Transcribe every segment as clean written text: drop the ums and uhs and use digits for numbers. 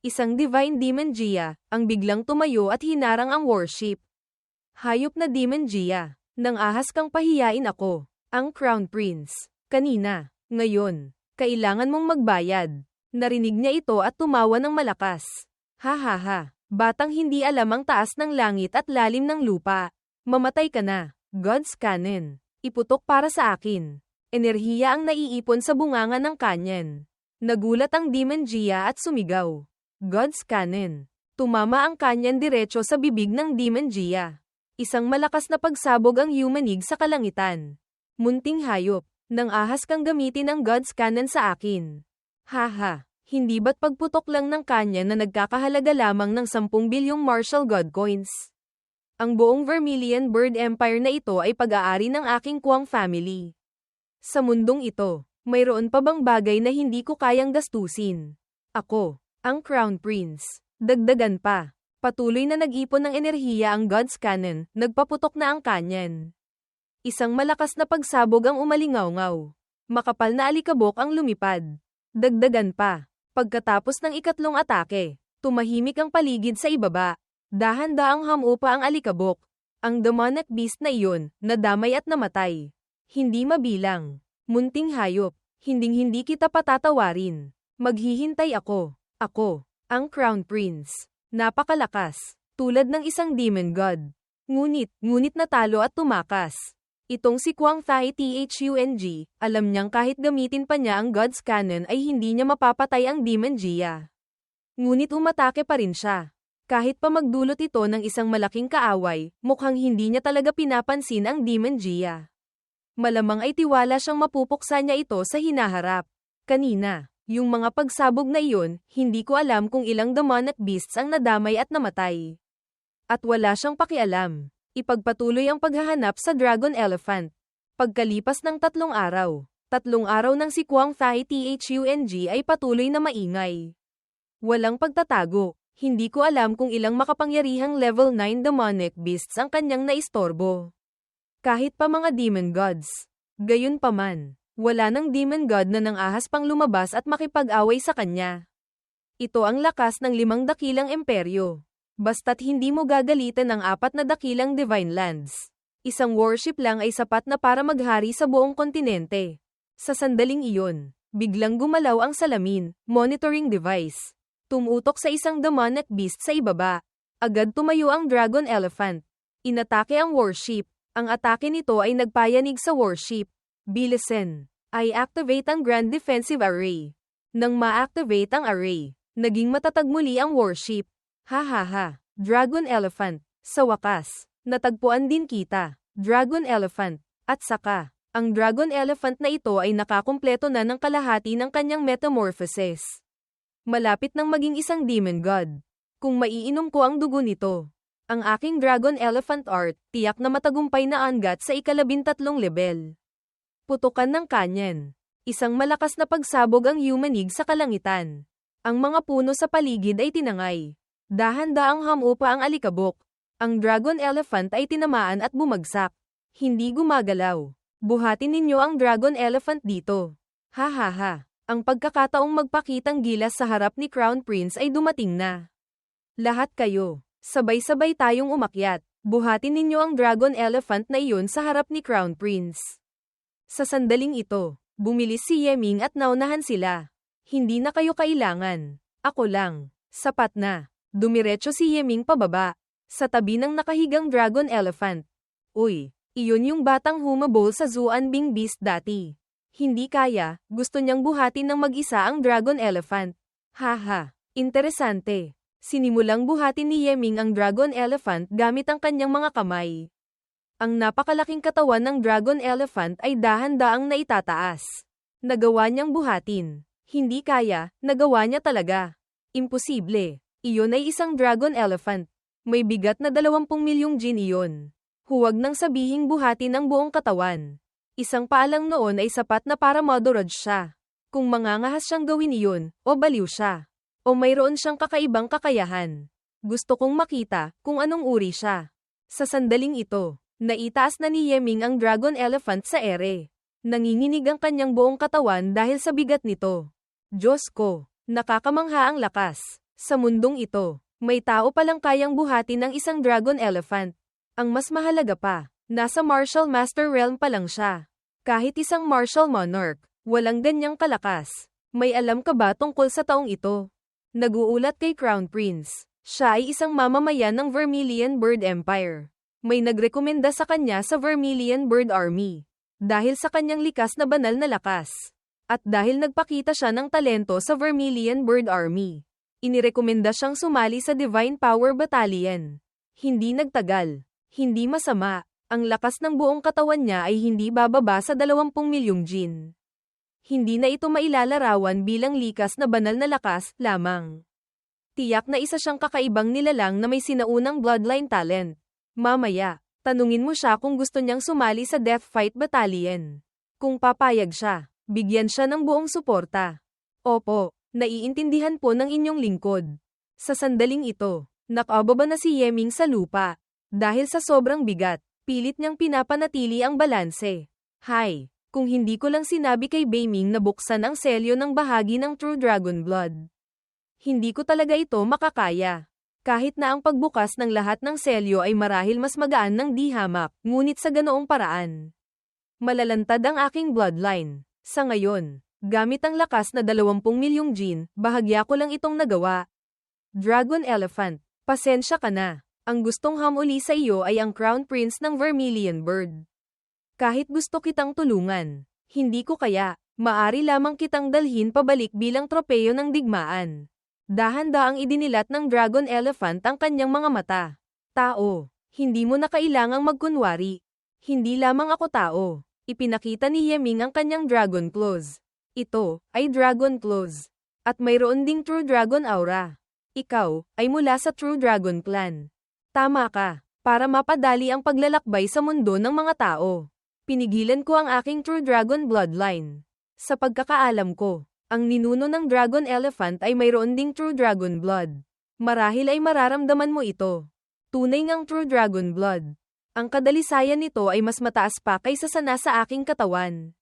Isang divine demon Gia, ang biglang tumayo at hinarang ang warship. Hayop na demon Gia, nang ahas kang pahiyain ako, ang Crown Prince. Kanina, ngayon, kailangan mong magbayad. Narinig niya ito at tumawa ng malakas. Ha ha ha, batang hindi alam ang taas ng langit at lalim ng lupa. Mamatay ka na, God's Cannon. Iputok para sa akin. Enerhiya ang naiipon sa bunganga ng kanyan. Nagulat ang demon Gia at sumigaw. God's Cannon. Tumama ang kanyan diretso sa bibig ng demon Gia. Isang malakas na pagsabog ang yumanig sa kalangitan. Munting hayop, nang ahas kang gamitin ang God's Cannon sa akin. Haha, hindi ba't pagputok lang ng kanyan na nagkakahalaga lamang ng 10 bilyong Martial God Coins? Ang buong Vermilion Bird Empire na ito ay pag-aari ng aking Kuang family. Sa mundong ito, mayroon pa bang bagay na hindi ko kayang gastusin? Ako, ang Crown Prince. Dagdagan pa. Patuloy na nag-ipon ng enerhiya ang God's Cannon, nagpaputok na ang kanyan. Isang malakas na pagsabog ang umalingaw-ngaw. Makapal na alikabok ang lumipad. Dagdagan pa. Pagkatapos ng ikatlong atake, tumahimik ang paligid sa ibaba. Dahan-daang hamupa ang alikabok. Ang demonic beast na iyon, nadamay at namatay. Hindi mabilang. Munting hayop. Hinding-hindi kita patatawarin. Maghihintay ako. Ako, ang Crown Prince. Napakalakas. Tulad ng isang demon god. Ngunit natalo at tumakas. Itong si Kuang Thai Thung, alam niyang kahit gamitin pa niya ang God's Cannon ay hindi niya mapapatay ang demon Gia. Ngunit umatake pa rin siya. Kahit pa magdulot ito ng isang malaking kaaway, mukhang hindi niya talaga pinapansin ang demon Gia. Malamang ay tiwala siyang mapupuksa niya ito sa hinaharap. Kanina, yung mga pagsabog na iyon, hindi ko alam kung ilang demonic beasts ang nadamay at namatay. At wala siyang pakialam. Ipagpatuloy ang paghahanap sa Dragon Elephant. Pagkalipas ng 3 araw, 3 araw ng si Kuang Thai Thung ay patuloy na maingay. Walang pagtatago, hindi ko alam kung ilang makapangyarihang level 9 demonic beasts ang kanyang naistorbo. Kahit pa mga demon gods. Gayunpaman, wala nang demon god na nang ahas pang lumabas at makipag-away sa kanya. Ito ang lakas ng 5 dakilang imperyo. Basta't hindi mo gagalitan ang 4 na dakilang divine lands. Isang warship lang ay sapat na para maghari sa buong kontinente. Sa sandaling iyon, biglang gumalaw ang salamin, monitoring device. Tumutok sa isang demonic beast sa ibaba. Agad tumayo ang Dragon Elephant. Inatake ang warship. Ang atake nito ay nagpayanig sa warship. Bilisan. I activate ang Grand Defensive Array. Nang ma-activate ang array, naging matatag muli ang warship. Ha ha ha. Dragon Elephant. Sa wakas, natagpuan din kita. Dragon Elephant. At saka, ang Dragon Elephant na ito ay nakakumpleto na ng kalahati ng kanyang metamorphosis. Malapit nang maging isang demon god. Kung maiinom ko ang dugo nito, ang aking Dragon Elephant art, tiyak na matagumpay na angat sa ika-13 level. Putukan ng kanyan. Isang malakas na pagsabog ang yumanig sa kalangitan. Ang mga puno sa paligid ay tinangay. Dahan-daang hamupa ang alikabok. Ang Dragon Elephant ay tinamaan at bumagsak. Hindi gumagalaw. Buhatin ninyo ang Dragon Elephant dito. Ha ha ha. Ang pagkakataong magpakitang gilas sa harap ni Crown Prince ay dumating na. Lahat kayo, sabay-sabay tayong umakyat. Buhatin ninyo ang Dragon Elephant na iyon sa harap ni Crown Prince. Sa sandaling ito, bumilis si Yeming at naunahan sila. Hindi na kayo kailangan. Ako lang. Sapat na. Dumiretso si Yeming pababa. Sa tabi ng nakahigang Dragon Elephant. Uy, iyon yung batang humabol sa Zuan Bing Beast dati. Hindi kaya, gusto niyang buhatin ng mag-isa ang Dragon Elephant. Haha, interesante. Sinimulang buhatin ni Yeming ang Dragon Elephant gamit ang kanyang mga kamay. Ang napakalaking katawan ng Dragon Elephant ay dahan-daang naitataas. Nagawa niyang buhatin. Hindi kaya, nagawa niya talaga. Imposible. Iyon ay isang Dragon Elephant. May bigat na 20 milyong jin iyon. Huwag nang sabihing buhatin ang buong katawan. Isang paalang noon ay sapat na para madurog siya. Kung mangangahas siyang gawin iyon, o baliw siya. O mayroon siyang kakaibang kakayahan. Gusto kong makita kung anong uri siya. Sa sandaling ito, naitaas na ni Yeming ang Dragon Elephant sa ere. Nanginginig ang kanyang buong katawan dahil sa bigat nito. Diyos ko, nakakamangha ang lakas. Sa mundong ito, may tao palang kayang buhatin ng isang dragon elephant. Ang mas mahalaga pa, nasa martial master realm pa lang siya. Kahit isang martial monarch, walang ganyang kalakas. May alam ka ba tungkol sa taong ito? Nag-uulat kay Crown Prince. Siya ay isang mamamayan ng Vermilion Bird Empire. May nagrekomenda sa kanya sa Vermilion Bird Army. Dahil sa kanyang likas na banal na lakas. At dahil nagpakita siya ng talento sa Vermilion Bird Army. Inirekomenda siyang sumali sa Divine Power Battalion. Hindi nagtagal. Hindi masama. Ang lakas ng buong katawan niya ay hindi bababa sa 20 milyong jin. Hindi na ito mailalarawan bilang likas na banal na lakas lamang. Tiyak na isa siyang kakaibang nilalang na may sinaunang bloodline talent. Mamaya, tanungin mo siya kung gusto niyang sumali sa Death Fight Battalion. Kung papayag siya, bigyan siya ng buong suporta. Opo, naiintindihan po ng inyong lingkod. Sa sandaling ito, nakababa na si Yeming sa lupa. Dahil sa sobrang bigat, pilit niyang pinapanatili ang balanse. Hay, kung hindi ko lang sinabi kay Beiming na buksan ang selyo ng bahagi ng True Dragon Blood. Hindi ko talaga ito makakaya. Kahit na ang pagbukas ng lahat ng selyo ay marahil mas magaan ng di hamak, ngunit sa ganoong paraan. Malalantad ang aking bloodline. Sa ngayon, gamit ang lakas na 20 milyong jin, bahagya ko lang itong nagawa. Dragon Elephant, pasensya ka na. Ang gustong hamuli sa iyo ay ang Crown Prince ng Vermilion Bird. Kahit gusto kitang tulungan, hindi ko kaya, maari lamang kitang dalhin pabalik bilang tropeyo ng digmaan. Dahan-daang idinilat ng Dragon Elephant ang kanyang mga mata. Tao, hindi mo na kailangang magkunwari. Hindi lamang ako tao. Ipinakita ni Yeming ang kanyang Dragon Claws. Ito ay Dragon Claws. At mayroon ding True Dragon Aura. Ikaw ay mula sa True Dragon Clan. Tama ka, para mapadali ang paglalakbay sa mundo ng mga tao. Pinigilan ko ang aking True Dragon Bloodline. Sa pagkakaalam ko, ang ninuno ng Dragon Elephant ay mayroon ding True Dragon Blood. Marahil ay mararamdaman mo ito. Tunay ngang True Dragon Blood. Ang kadalisayan nito ay mas mataas pa kaysa sa nasa aking katawan.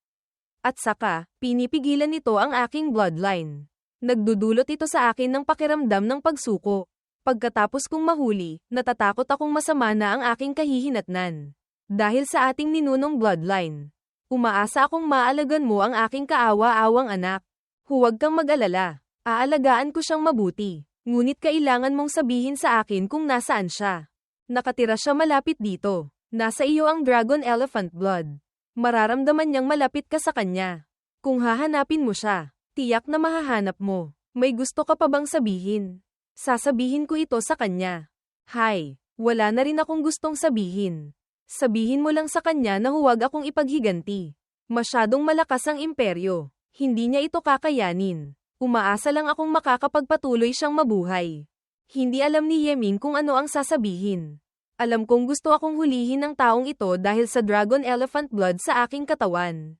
At saka, pinipigilan nito ang aking bloodline. Nagdudulot ito sa akin ng pakiramdam ng pagsuko. Pagkatapos kong mahuli, natatakot akong masama na ang aking kahihinatnan. Dahil sa ating ninunong bloodline. Umaasa akong maalagan mo ang aking kaawa-awang anak. Huwag kang mag-alala. Aalagaan ko siyang mabuti. Ngunit kailangan mong sabihin sa akin kung nasaan siya. Nakatira siya malapit dito. Nasa iyo ang Dragon Elephant Blood. Mararamdaman niyang malapit ka sa kanya. Kung hahanapin mo siya, tiyak na mahahanap mo. May gusto ka pa bang sabihin? Sasabihin ko ito sa kanya. Hay, wala na rin akong gustong sabihin. Sabihin mo lang sa kanya na huwag akong ipaghiganti. Masyadong malakas ang imperyo. Hindi niya ito kakayanin. Umaasa lang akong makakapagpatuloy siyang mabuhay. Hindi alam ni Yeming kung ano ang sasabihin. Alam kong gusto akong hulihin ng taong ito dahil sa Dragon Elephant Blood sa aking katawan.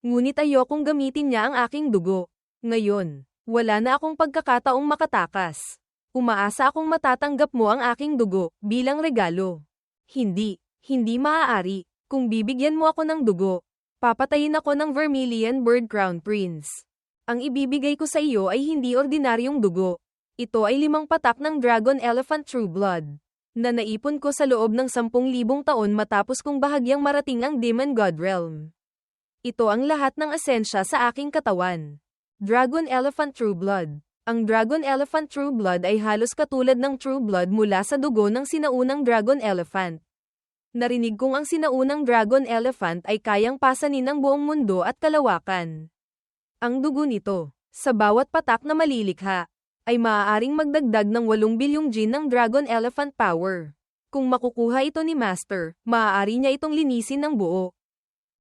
Ngunit ayokong gamitin niya ang aking dugo. Ngayon, wala na akong pagkakataong makatakas. Umaasa akong matatanggap mo ang aking dugo bilang regalo. Hindi maaari. Kung bibigyan mo ako ng dugo, papatayin ako ng Vermilion Bird Crown Prince. Ang ibibigay ko sa iyo ay hindi ordinaryong dugo. Ito ay 5 patak ng Dragon Elephant True Blood, na naipon ko sa loob ng 10,000 taon matapos kong bahagyang marating ang Demon God Realm. Ito ang lahat ng esensya sa aking katawan. Dragon Elephant True Blood. Ang Dragon Elephant True Blood ay halos katulad ng True Blood mula sa dugo ng sinaunang Dragon Elephant. Narinig kong ang sinaunang Dragon Elephant ay kayang pasanin ang buong mundo at kalawakan. Ang dugo nito, sa bawat patak na malilikha, ay maaaring magdagdag ng 8 bilyong jin ng Dragon Elephant Power. Kung makukuha ito ni Master, maaari niya itong linisin ng buo.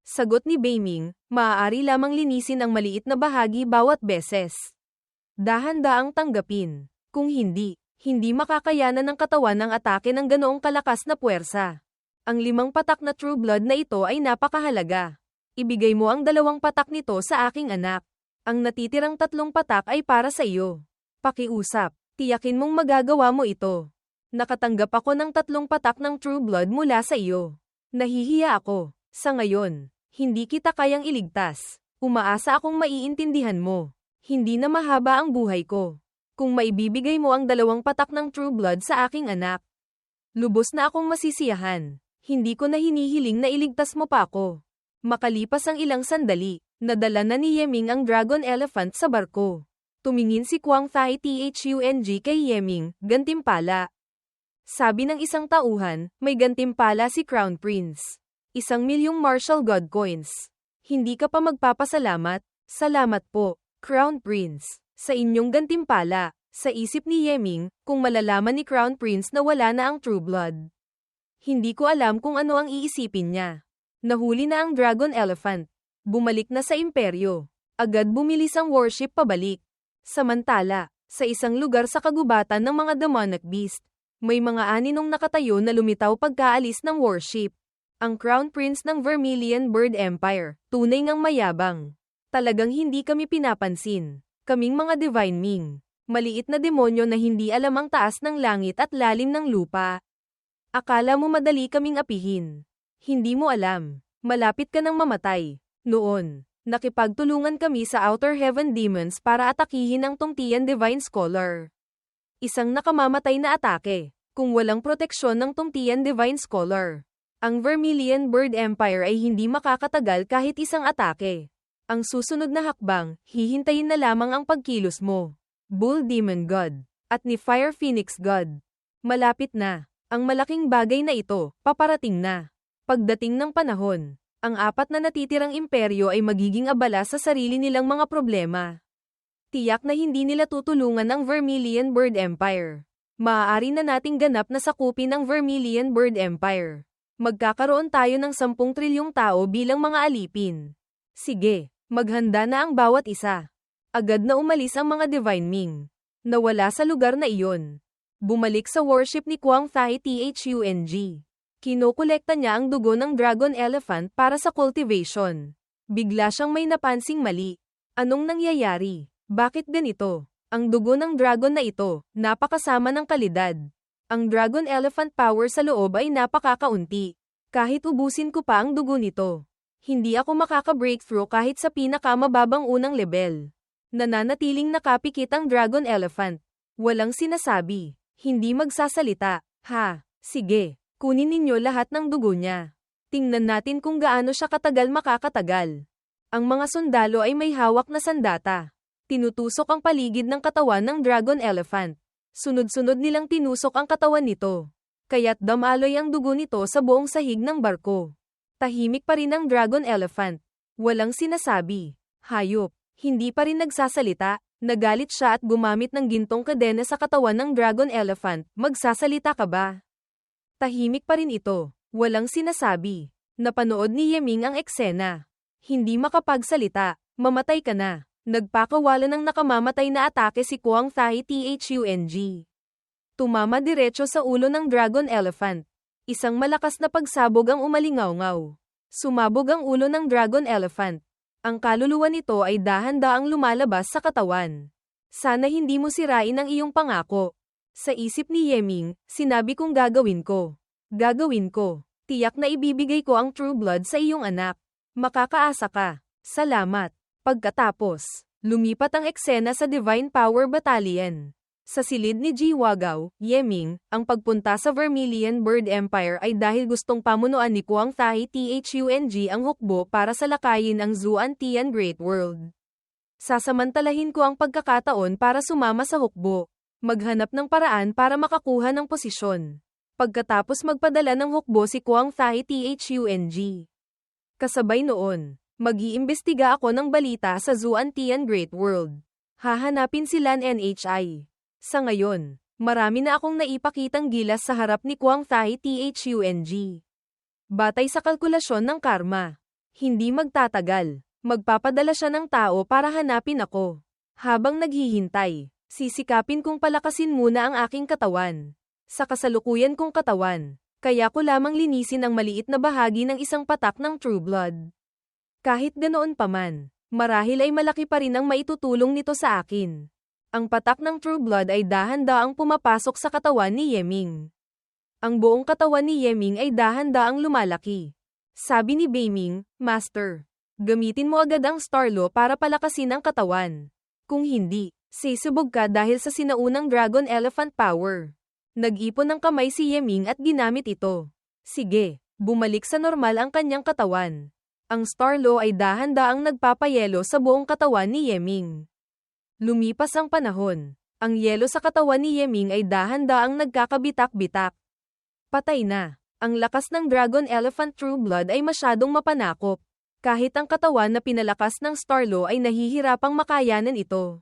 Sagot ni Beiming, maaari lamang linisin ang maliit na bahagi bawat beses. Dahan-daang tanggapin. Kung hindi makakayanan ng katawan ng atake ng ganoong kalakas na puwersa. Ang 5 patak na True Blood na ito ay napakahalaga. Ibigay mo ang 2 patak nito sa aking anak. Ang natitirang 3 patak ay para sa iyo. Pakiusap, tiyakin mong magagawa mo ito. Nakatanggap ako ng 3 patak ng True Blood mula sa iyo. Nahihiya ako. Sa ngayon, hindi kita kayang iligtas. Umaasa akong maiintindihan mo. Hindi na mahaba ang buhay ko. kung maibibigay mo ang 2 patak ng True Blood sa aking anak. Lubos na akong masisiyahan. Hindi ko na hinihiling na iligtas mo pa ako. Makalipas ang ilang sandali, nadala na ni Yeming ang Dragon Elephant sa barko. Tumingin si Kwang Thai Thung kay Yeming, gantimpala. Sabi ng isang tauhan, may gantimpala si Crown Prince. 1,000,000 martial god coins. Hindi ka pa magpapasalamat? Salamat po, Crown Prince, sa inyong gantimpala. Sa isip ni Yeming, kung malalaman ni Crown Prince na wala na ang True Blood. Hindi ko alam kung ano ang iisipin niya. Nahuli na ang Dragon Elephant. Bumalik na sa imperyo. Agad bumilis ang warship pabalik. Samantala, sa isang lugar sa kagubatan ng mga demonic beast, may mga aninong nakatayo na lumitaw pagkaalis ng warship. Ang Crown Prince ng Vermilion Bird Empire, tunay ngang mayabang. Talagang hindi kami pinapansin. Kaming mga Divine Ming. Maliit na demonyo na hindi alam ang taas ng langit at lalim ng lupa. Akala mo madali kaming apihin. Hindi mo alam. Malapit ka nang mamatay. Noon, nakipagtulungan kami sa Outer Heaven Demons para atakihin ang Tungtian Divine Scholar. Isang nakamamatay na atake, kung walang proteksyon ng Tungtian Divine Scholar. Ang Vermilion Bird Empire ay hindi makakatagal kahit isang atake. Ang susunod na hakbang, hihintayin na lamang ang pagkilos mo. Bull Demon God, at ni Fire Phoenix God. Malapit na. Ang malaking bagay na ito, paparating na. Pagdating ng panahon, ang 4 na natitirang imperyo ay magiging abala sa sarili nilang mga problema. Tiyak na hindi nila tutulungan ang Vermilion Bird Empire. Maaari na nating ganap na sakupin ang Vermilion Bird Empire. Magkakaroon tayo ng 10 trilyong tao bilang mga alipin. Sige, maghanda na ang bawat isa. Agad na umalis ang mga Divine Ming. Nawala sa lugar na iyon. Bumalik sa worship ni Kwang Thai Thung. Kinokolekta niya ang dugo ng Dragon Elephant para sa cultivation. Bigla siyang may napansing mali. Anong nangyayari? Bakit ganito? Ang dugo ng dragon na ito, napakasama ng kalidad. Ang Dragon Elephant power sa loob ay napakakaunti. Kahit ubusin ko pa ang dugo nito, hindi ako makaka-breakthrough kahit sa pinakamababang unang level. Nananatiling nakapikit ang Dragon Elephant. Walang sinasabi. Hindi magsasalita. Ha, sige, kunin ninyo lahat ng dugo niya. Tingnan natin kung gaano siya katagal makakatagal. Ang mga sundalo ay may hawak na sandata. Tinutusok ang paligid ng katawan ng Dragon Elephant. Sunod-sunod nilang tinusok ang katawan nito. Kaya't damaloy ang dugo nito sa buong sahig ng barko. Tahimik pa rin ang Dragon Elephant. Walang sinasabi. Hayop. Hindi pa rin nagsasalita. Nagalit siya at gumamit ng gintong kadena sa katawan ng Dragon Elephant. Magsasalita ka ba? Tahimik pa rin ito. Walang sinasabi. Napanood ni Yeming ang eksena. Hindi makapagsalita. Mamatay ka na. Nagpakawala ng nakamamatay na atake si Kwang Thai Thung. Tumama diretso sa ulo ng Dragon Elephant. Isang malakas na pagsabog ang umalingaw-ngaw. Sumabog ang ulo ng Dragon Elephant. Ang kaluluwa nito ay dahan-daang lumalabas sa katawan. Sana hindi mo sirain ang iyong pangako. Sa isip ni Yeming, sinabi kong gagawin ko. Gagawin ko. Tiyak na ibibigay ko ang True Blood sa iyong anak. Makakaasa ka. Salamat. Pagkatapos, lumipat ang eksena sa Divine Power Battalion. Sa silid ni Ji Wagao, Yeming, ang pagpunta sa Vermilion Bird Empire ay dahil gustong pamunuan ni Kwang Thai Thung ang hukbo para salakayin ang Zuan Tian Great World. Sasamantalahin ko ang pagkakataon para sumama sa hukbo. Maghanap ng paraan para makakuha ng posisyon. Pagkatapos magpadala ng hukbo si Kwang Thai Thung. Kasabay noon, mag-iimbestiga ako ng balita sa Zuan Tian Great World. Hahanapin sila NHI. Sa ngayon, marami na akong naipakitang gilas sa harap ni Kwang Thai Thung. Batay sa kalkulasyon ng karma. Hindi magtatagal. Magpapadala siya ng tao para hanapin ako. Habang naghihintay, sisikapin kong palakasin muna ang aking katawan. Sa kasalukuyan kong katawan, kaya ko lamang linisin ang maliit na bahagi ng isang patak ng True Blood. Kahit ganoon pa man, marahil ay malaki pa rin ang maitutulong nito sa akin. Ang patak ng True Blood ay dahan-daang pumapasok sa katawan ni Yeming. Ang buong katawan ni Yeming ay dahan-daang lumalaki. Sabi ni Beiming, Master, gamitin mo agad ang Star Law para palakasin ang katawan. Kung hindi, Sisubog ka dahil sa sinaunang Dragon Elephant Power. Nag-ipon ng kamay si Yeming at ginamit ito. Sige, bumalik sa normal ang kanyang katawan. Ang Starlo ay dahan-daang nagpapayelo sa buong katawan ni Yeming. Lumipas ang panahon. Ang yelo sa katawan ni Yeming ay dahan-daang nagkakabitak-bitak. Patay na. Ang lakas ng Dragon Elephant True Blood ay masyadong mapanakop. Kahit ang katawan na pinalakas ng Starlo ay nahihirapang makayanan ito.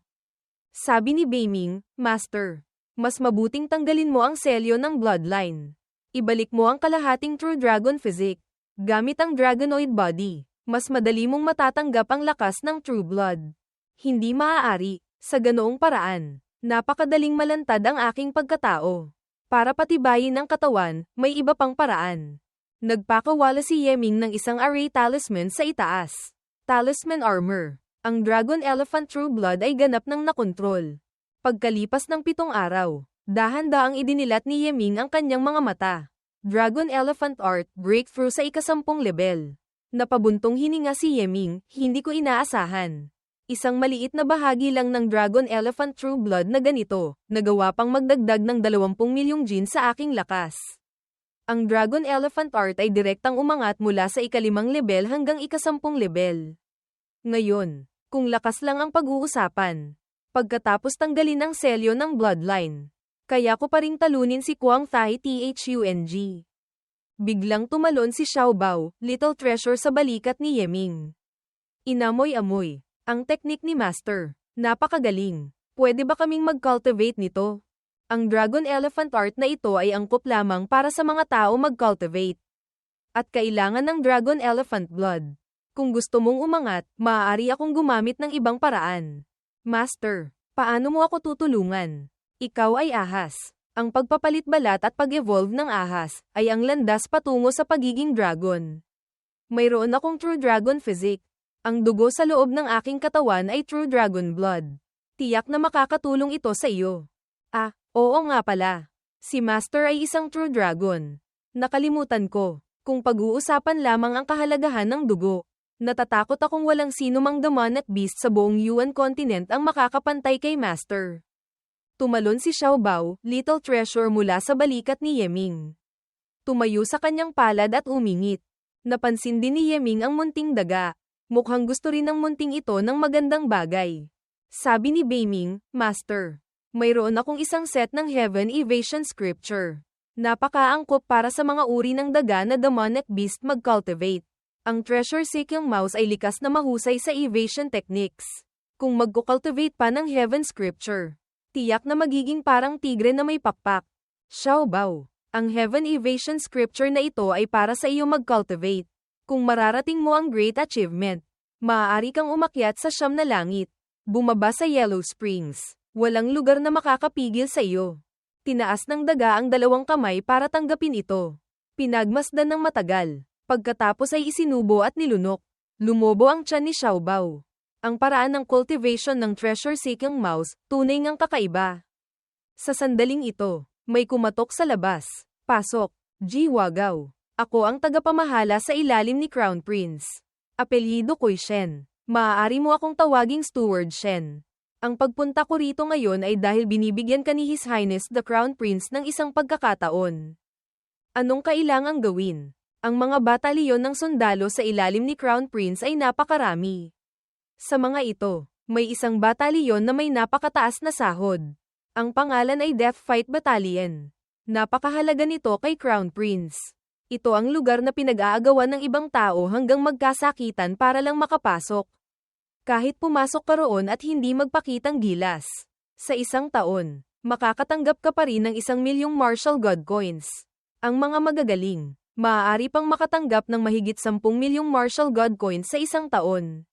Sabi ni Beiming, Master, mas mabuting tanggalin mo ang selyo ng bloodline. Ibalik mo ang kalahating True Dragon Physique. Gamit ang Dragonoid Body, mas madali mong matatanggap ang lakas ng True Blood. Hindi maaari, sa ganoong paraan. Napakadaling malantad ang aking pagkatao. Para patibayin ang katawan, may iba pang paraan. Nagpakawala si Yeming ng isang array talisman sa itaas. Talisman Armor. Ang Dragon Elephant True Blood ay ganap ng nakontrol. Pagkalipas ng 7 araw, dahan-daang idinilat ni Yeming ang kanyang mga mata. Dragon Elephant Art Breakthrough sa ika-10 level. Napabuntong hininga si Yeming, hindi ko inaasahan. Isang maliit na bahagi lang ng Dragon Elephant True Blood na ganito, nagawa pang magdagdag ng 20 milyong Jin sa aking lakas. Ang Dragon Elephant Art ay direktang umangat mula sa ika-5 level hanggang ika-10 level. Ngayon, kung lakas lang ang pag-uusapan, pagkatapos tanggalin ang selyo ng bloodline, kaya ko pa ring talunin si Kuang Thai Thung. Biglang tumalon si Xiao Bao, Little Treasure sa balikat ni Yeming. Inamoy-amoy. Ang teknik ni Master. Napakagaling. Pwede ba kaming mag-cultivate nito? Ang Dragon Elephant Art na ito ay angkop lamang para sa mga tao mag-cultivate. At kailangan ng Dragon Elephant Blood. Kung gusto mong umangat, maaari akong gumamit ng ibang paraan. Master, paano mo ako tutulungan? Ikaw ay ahas. Ang pagpapalit balat at pag-evolve ng ahas ay ang landas patungo sa pagiging dragon. Mayroon akong True Dragon Physique. Ang dugo sa loob ng aking katawan ay True Dragon Blood. Tiyak na makakatulong ito sa iyo. Ah, oo nga pala. Si Master ay isang True Dragon. Nakalimutan ko. Kung pag-uusapan lamang ang kahalagahan ng dugo, natatakot akong walang sino mang demonic beast sa buong Yuan continent ang makakapantay kay Master. Tumalon si Xiao Bao, Little Treasure mula sa balikat ni Yeming. Tumayo sa kanyang palad at umingit. Napansin din ni Yeming ang munting daga. Mukhang gusto rin ng munting ito ng magandang bagay. Sabi ni Beiming, Master, mayroon akong isang set ng Heaven Evasion Scripture. Napakaangkop para sa mga uri ng daga na demonic beast mag-cultivate. Ang treasure-seeking mouse ay likas na mahusay sa evasion techniques. Kung mag-cultivate pa ng Heaven Scripture, tiyak na magiging parang tigre na may pakpak. Xiao Bao, ang Heaven Evasion Scripture na ito ay para sa iyo mag-cultivate. Kung mararating mo ang great achievement, maaari kang umakyat sa 9 na langit. Bumaba sa Yellow Springs. Walang lugar na makakapigil sa iyo. Tinaas ng daga ang 2 kamay para tanggapin ito. Pinagmasdan ng matagal. Pagkatapos ay isinubo at nilunok. Lumobo ang tiyan ni Xiao Bao. Ang paraan ng cultivation ng treasure-seeking mouse, tunay ngang kakaiba. Sa sandaling ito, may kumatok sa labas. Pasok, Ji Wagao. Ako ang tagapamahala sa ilalim ni Crown Prince. Apelyido ko'y Shen. Maaari mo akong tawaging Steward Shen. Ang pagpunta ko rito ngayon ay dahil binibigyan ka ni His Highness the Crown Prince ng isang pagkakataon. Anong kailangang gawin? Ang mga batalyon ng sundalo sa ilalim ni Crown Prince ay napakarami. Sa mga ito, may isang batalyon na may napakataas na sahod. Ang pangalan ay Death Fight Battalion. Napakahalaga nito kay Crown Prince. Ito ang lugar na pinag-aagawan ng ibang tao hanggang magkasakitan para lang makapasok. Kahit pumasok ka roon at hindi magpakitang gilas. Sa isang taon, makakatanggap ka pa rin ng 1 milyong martial god coins. Ang mga magagaling, maaari pang makatanggap ng mahigit 10 milyong martial god coins sa isang taon.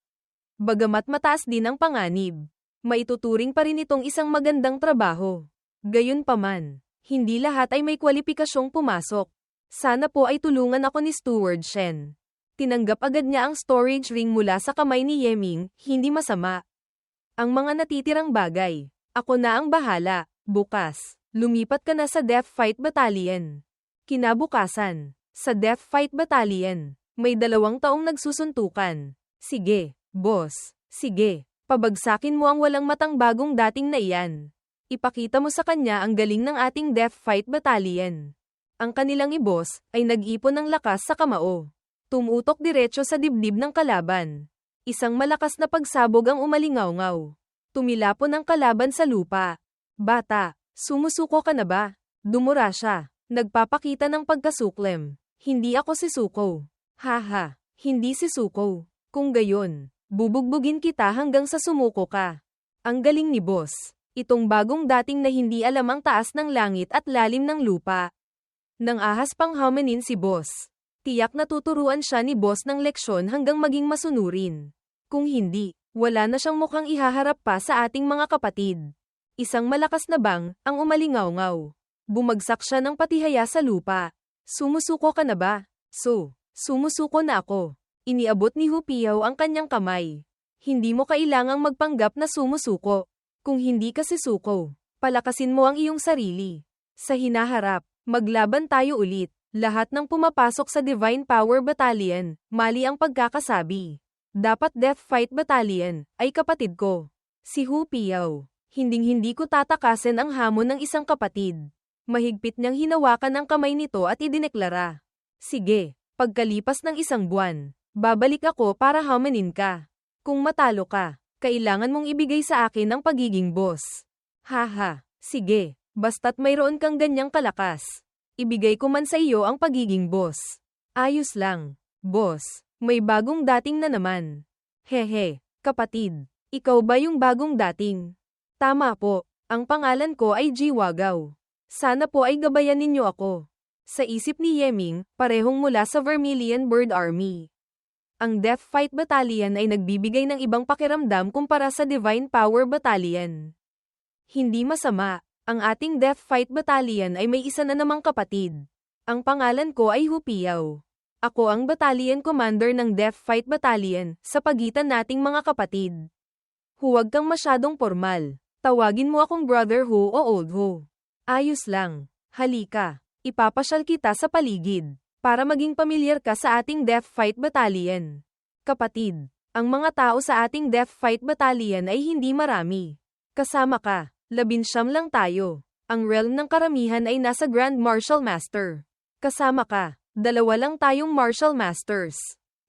Bagamat mataas din ang panganib, maituturing pa rin itong isang magandang trabaho. Gayunpaman, hindi lahat ay may kwalipikasyong pumasok. Sana po ay tulungan ako ni Steward Shen. Tinanggap agad niya ang storage ring mula sa kamay ni Yeming, hindi masama. Ang mga natitirang bagay, ako na ang bahala. Bukas, lumipat ka na sa Death Fight Battalion. Kinabukasan, sa Death Fight Battalion, may 2 taong nagsusuntukan. Sige, boss. Sige. Pabagsakin mo ang walang matang bagong dating na iyan. Ipakita mo sa kanya ang galing ng ating Death Fight Battalion. Ang kanilang ibos ay nag-ipon ng lakas sa kamao. Tumutok diretso sa dibdib ng kalaban. Isang malakas na pagsabog ang umalingaw-ngaw. Tumilapon ang kalaban sa lupa. Bata, sumusuko ka na ba? Dumura siya. Nagpapakita ng pagkasuklem. Hindi ako si Suko. Haha, hindi si Suko. Kung gayon, bubugbugin kita hanggang sa sumuko ka. Ang galing ni boss. Itong bagong dating na hindi alam ang taas ng langit at lalim ng lupa. Nang ahas pang hominin si boss. Tiyak na tuturuan siya ni boss ng leksyon hanggang maging masunurin. Kung hindi, wala na siyang mukhang ihaharap pa sa ating mga kapatid. Isang malakas na bang ang umalingaw-ngaw. Bumagsak siya ng patihaya sa lupa. Sumusuko ka na ba? Sumusuko na ako. Iniabot ni Hupiyaw ang kanyang kamay. Hindi mo kailangang magpanggap na sumusuko. Kung hindi ka sisuko, palakasin mo ang iyong sarili. Sa hinaharap, maglaban tayo ulit. Lahat ng pumapasok sa Divine Power Battalion, mali ang pagkakasabi. Dapat Death Fight Battalion ay kapatid ko. Si Hupiyaw. Hinding-hindi ko tatakasin ang hamon ng isang kapatid. Mahigpit niyang hinawakan ang kamay nito at idineklara. Sige, pagkalipas ng isang buwan, babalik ako para haminin ka. Kung matalo ka, kailangan mong ibigay sa akin ang pagiging boss. Haha, sige, basta't mayroon kang ganyang kalakas. Ibigay ko man sa iyo ang pagiging boss. Ayos lang, boss. May bagong dating na naman. Hehe, kapatid. Ikaw ba yung bagong dating? Tama po, ang pangalan ko ay Jiwagaw. Sana po ay gabayan ninyo ako. Sa isip ni Yeming, parehong mula sa Vermilion Bird Army. Ang Death Fight Battalion ay nagbibigay ng ibang pakiramdam kumpara sa Divine Power Battalion. Hindi masama, ang ating Death Fight Battalion ay may isa na namang kapatid. Ang pangalan ko ay Hupiyaw. Ako ang battalion commander ng Death Fight Battalion sa pagitan nating mga kapatid. Huwag kang masyadong formal. Tawagin mo akong Brother Hu o Old Hu. Ayos lang. Halika. Ipapasyal kita sa paligid para maging pamilyar ka sa ating Death Fight Battalion. Kapatid, ang mga tao sa ating Death Fight Battalion ay hindi marami. Kasama ka, 19 lang tayo. Ang realm ng karamihan ay nasa Grand Martial Master. Kasama ka, 2 lang tayong Martial Masters.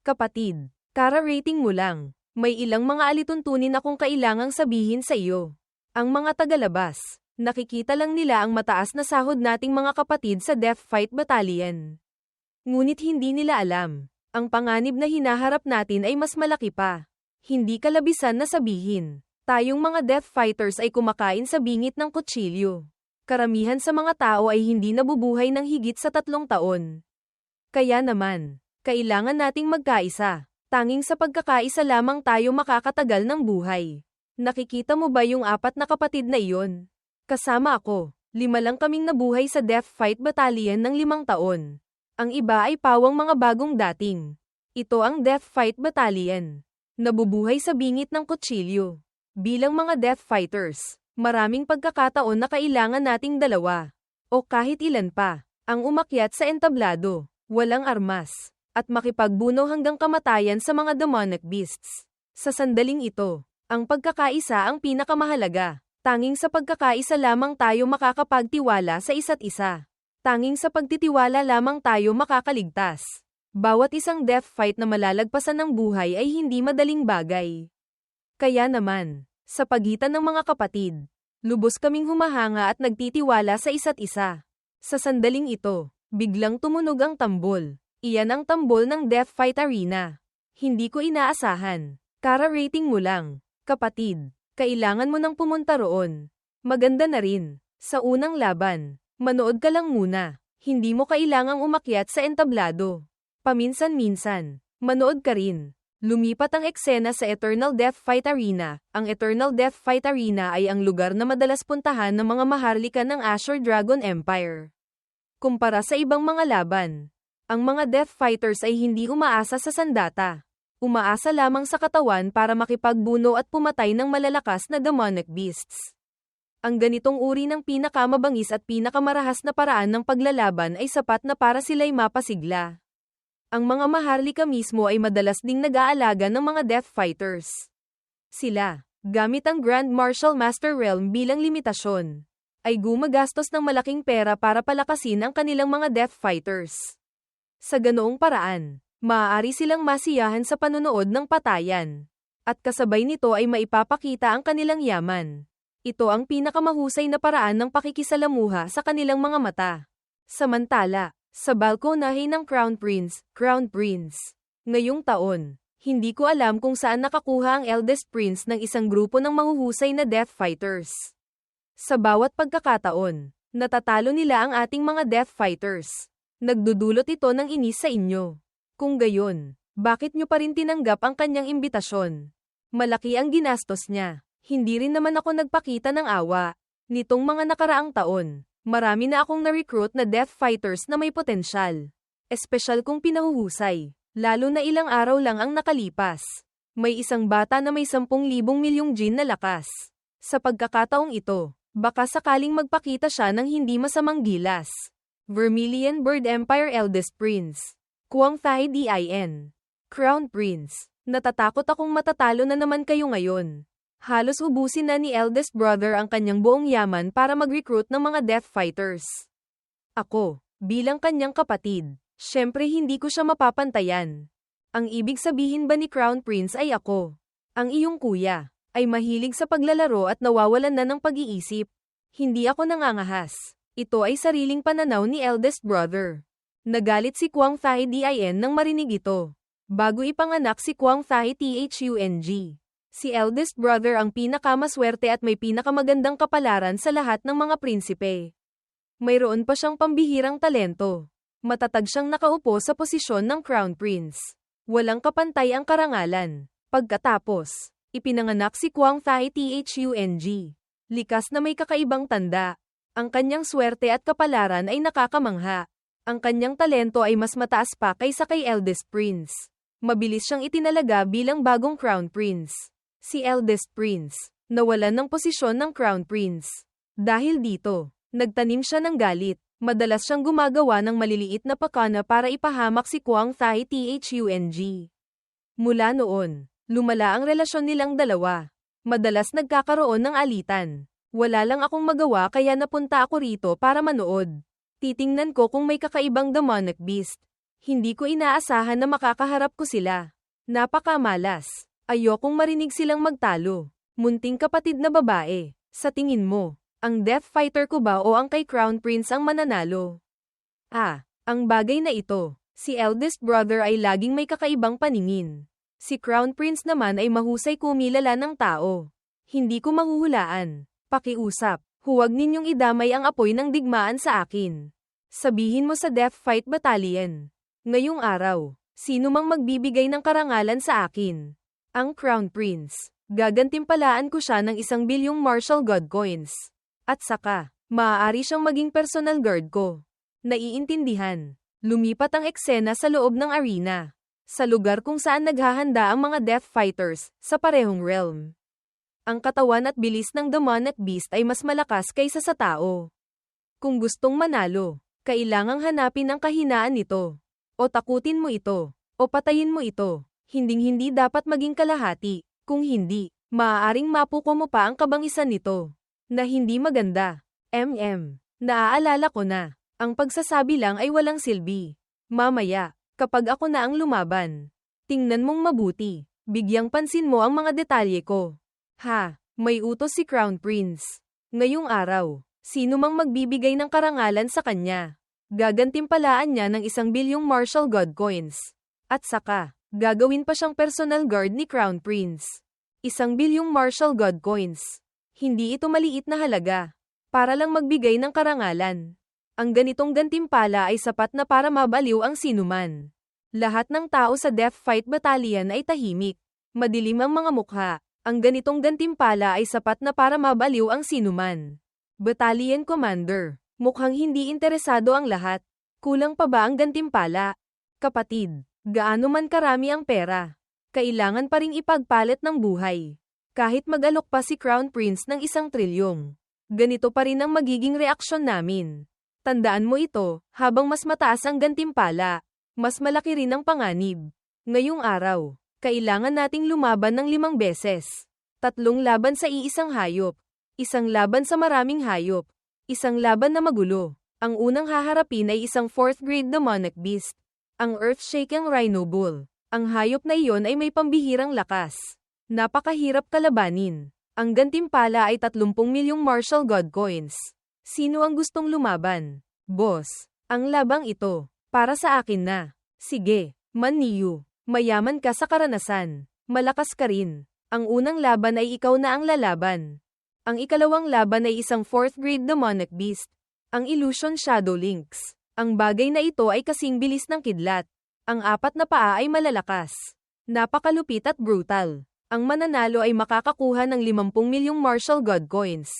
Kapatid, kara-rating mo lang. May ilang mga alituntunin akong kailangang sabihin sa iyo. Ang mga tagalabas, nakikita lang nila ang mataas na sahod nating mga kapatid sa Death Fight Battalion. Ngunit hindi nila alam, ang panganib na hinaharap natin ay mas malaki pa. Hindi kalabisan na sabihin, tayong mga Death Fighters ay kumakain sa bingit ng kutsilyo. Karamihan sa mga tao ay hindi nabubuhay ng higit sa 3 taon. Kaya naman, kailangan nating magkaisa. Tanging sa pagkakaisa lamang tayo makakatagal ng buhay. Nakikita mo ba yung 4 na kapatid na iyon? Kasama ako, 5 lang kaming nabuhay sa Death Fight Battalion ng 5 taon. Ang iba ay pawang mga bagong dating. Ito ang Death Fight Battalion. Nabubuhay sa bingit ng kutsilyo. Bilang mga Death Fighters, maraming pagkakataon na kailangan nating 2 o kahit ilan pa ang umakyat sa entablado, walang armas, at makipagbuno hanggang kamatayan sa mga demonic beasts. Sa sandaling ito, ang pagkakaisa ang pinakamahalaga. Tanging sa pagkakaisa lamang tayo makakapagtiwala sa isa't isa. Tanging sa pagtitiwala lamang tayo makakaligtas. Bawat isang death fight na malalagpasan ng buhay ay hindi madaling bagay. Kaya naman, sa pagitan ng mga kapatid, lubos kaming humahanga at nagtitiwala sa isa't isa. Sa sandaling ito, biglang tumunog ang tambol. Iyan ang tambol ng Death Fight Arena. Hindi ko inaasahan. Kara-rating mo lang, kapatid. Kailangan mo nang pumunta roon. Maganda na rin. Sa unang laban, manood ka lang muna. Hindi mo kailangang umakyat sa entablado. Paminsan-minsan, manood ka rin. Lumipat ang eksena sa Eternal Death Fight Arena. Ang Eternal Death Fight Arena ay ang lugar na madalas puntahan ng mga maharlika ng Azure Dragon Empire. Kumpara sa ibang mga laban, ang mga Death Fighters ay hindi umaasa sa sandata. Umaasa lamang sa katawan para makipagbuno at pumatay ng malalakas na demonic beasts. Ang ganitong uri ng pinakamabangis at pinakamarahas na paraan ng paglalaban ay sapat na para sila'y mapasigla. Ang mga maharlika mismo ay madalas ding nag-aalaga ng mga Death Fighters. Sila, gamit ang Grand Martial Master Realm bilang limitasyon, ay gumagastos ng malaking pera para palakasin ang kanilang mga Death Fighters. Sa ganoong paraan, maaari silang masiyahan sa panonood ng patayan. At kasabay nito ay maipapakita ang kanilang yaman. Ito ang pinakamahusay na paraan ng pakikisalamuha sa kanilang mga mata. Samantala, sa balkonahe ng Crown Prince, ngayong taon, hindi ko alam kung saan nakakuha ang eldest prince ng isang grupo ng mahuhusay na Death Fighters. Sa bawat pagkakataon, natatalo nila ang ating mga Death Fighters. Nagdudulot ito ng inis sa inyo. Kung gayon, bakit nyo pa rin tinanggap ang kanyang imbitasyon? Malaki ang ginastos niya. Hindi rin naman ako nagpakita ng awa. Nitong mga nakaraang taon, marami na akong na-recruit na Death Fighters na may potensyal. Espesyal kung pinahuhusay. Lalo na ilang araw lang ang nakalipas. May isang bata na may 10,000 milyong Jin na lakas. Sa pagkakataong ito, baka sakaling magpakita siya ng hindi masamang gilas. Vermilion Bird Empire Eldest Prince. Kuang Thai Din. Crown Prince. Natatakot akong matatalo na naman kayo ngayon. Halos ubusin na ni eldest brother ang kanyang buong yaman para mag-recruit ng mga Death Fighters. Ako, bilang kanyang kapatid, syempre hindi ko siya mapapantayan. Ang ibig sabihin ba ni Crown Prince ay ako, ang iyong kuya, ay mahilig sa paglalaro at nawawalan na ng pag-iisip. Hindi ako nangangahas. Ito ay sariling pananaw ni eldest brother. Nagalit si Kuang Thai Din nang marinig ito. Bago ipanganak si Kuang Thai Thung. Si eldest brother ang pinakamaswerte at may pinakamagandang kapalaran sa lahat ng mga prinsipe. Mayroon pa siyang pambihirang talento. Matatag siyang nakaupo sa posisyon ng Crown Prince. Walang kapantay ang karangalan. Pagkatapos, ipinanganak si Kuang Thai Thung. Likas na may kakaibang tanda. Ang kanyang swerte at kapalaran ay nakakamangha. Ang kanyang talento ay mas mataas pa kaysa kay eldest prince. Mabilis siyang itinalaga bilang bagong Crown Prince. Si eldest prince, nawalan ng posisyon ng Crown Prince. Dahil dito, nagtanim siya ng galit. Madalas siyang gumagawa ng maliliit na pakana para ipahamak si Kuang Thai Thung. Mula noon, lumala ang relasyon nilang dalawa. Madalas nagkakaroon ng alitan. Wala lang akong magawa kaya napunta ako rito para manood. Titingnan ko kung may kakaibang demonic beast. Hindi ko inaasahan na makakaharap ko sila. Napakamalas. Ayokong marinig silang magtalo. Munting kapatid na babae. Sa tingin mo, ang Death Fighter ko ba o ang kay Crown Prince ang mananalo? Ang bagay na ito, si eldest brother ay laging may kakaibang paningin. Si Crown Prince naman ay mahusay kumilala ng tao. Hindi ko mahuhulaan. Pakiusap, huwag ninyong idamay ang apoy ng digmaan sa akin. Sabihin mo sa Death Fight Battalion. Ngayong araw, sino mang magbibigay ng karangalan sa akin? Ang Crown Prince. Gagantimpalaan ko siya ng 1 bilyong martial god coins. At saka, maaari siyang maging personal guard ko. Naiintindihan. Lumipat ang eksena sa loob ng arena. Sa lugar kung saan naghahanda ang mga Death Fighters, sa parehong realm. Ang katawan at bilis ng demonic beast ay mas malakas kaysa sa tao. Kung gustong manalo, kailangang hanapin ang kahinaan nito. O takutin mo ito, o patayin mo ito. Hinding-hindi dapat maging kalahati. Kung hindi, maaaring mapuko mo pa ang kabangisan nito. Na hindi maganda. Naaalala ko na. Ang pagsasabi lang ay walang silbi. Mamaya, kapag ako na ang lumaban, tingnan mong mabuti. Bigyang pansin mo ang mga detalye ko. May utos si Crown Prince. Ngayong araw, sino mang magbibigay ng karangalan sa kanya, gagantimpalaan niya ng 1 bilyong martial god coins. At saka, gagawin pa siyang personal guard ni Crown Prince. 1 bilyong martial god coins. Hindi ito maliit na halaga. Para lang magbigay ng karangalan. Ang ganitong gantimpala ay sapat na para mabaliw ang sinuman. Lahat ng tao sa Death Fight Battalion ay tahimik. Madilim ang mga mukha. Ang ganitong gantimpala ay sapat na para mabaliw ang sinuman. Battalion Commander. Mukhang hindi interesado ang lahat. Kulang pa ba ang gantimpala? Kapatid, gaano man karami ang pera, kailangan pa ring ipagpalit ng buhay. Kahit mag-alok pa si Crown Prince ng 1 trilyong. Ganito pa rin ang magiging reaksyon namin. Tandaan mo ito, habang mas mataas ang gantimpala, mas malaki rin ang panganib. Ngayong araw, kailangan nating lumaban ng 5 beses. Tatlong laban sa iisang hayop. Isang laban sa maraming hayop. Isang laban na magulo. Ang unang haharapin ay isang 4th grade demonic beast. Ang earth-shaking Rhino Bull. Ang hayop na iyon ay may pambihirang lakas. Napakahirap kalabanin. Ang gantimpala ay 30 milyong martial god coins. Sino ang gustong lumaban? Boss, ang labang ito, para sa akin na. Sige, Man Niu, mayaman ka sa karanasan. Malakas ka rin. Ang unang laban ay ikaw na ang lalaban. Ang ikalawang laban ay isang 4th grade demonic beast. Ang Illusion Shadow Lynx. Ang bagay na ito ay kasing bilis ng kidlat. Ang 4 na paa ay malalakas. Napakalupit at brutal. Ang mananalo ay makakakuha ng 50 milyong martial god coins.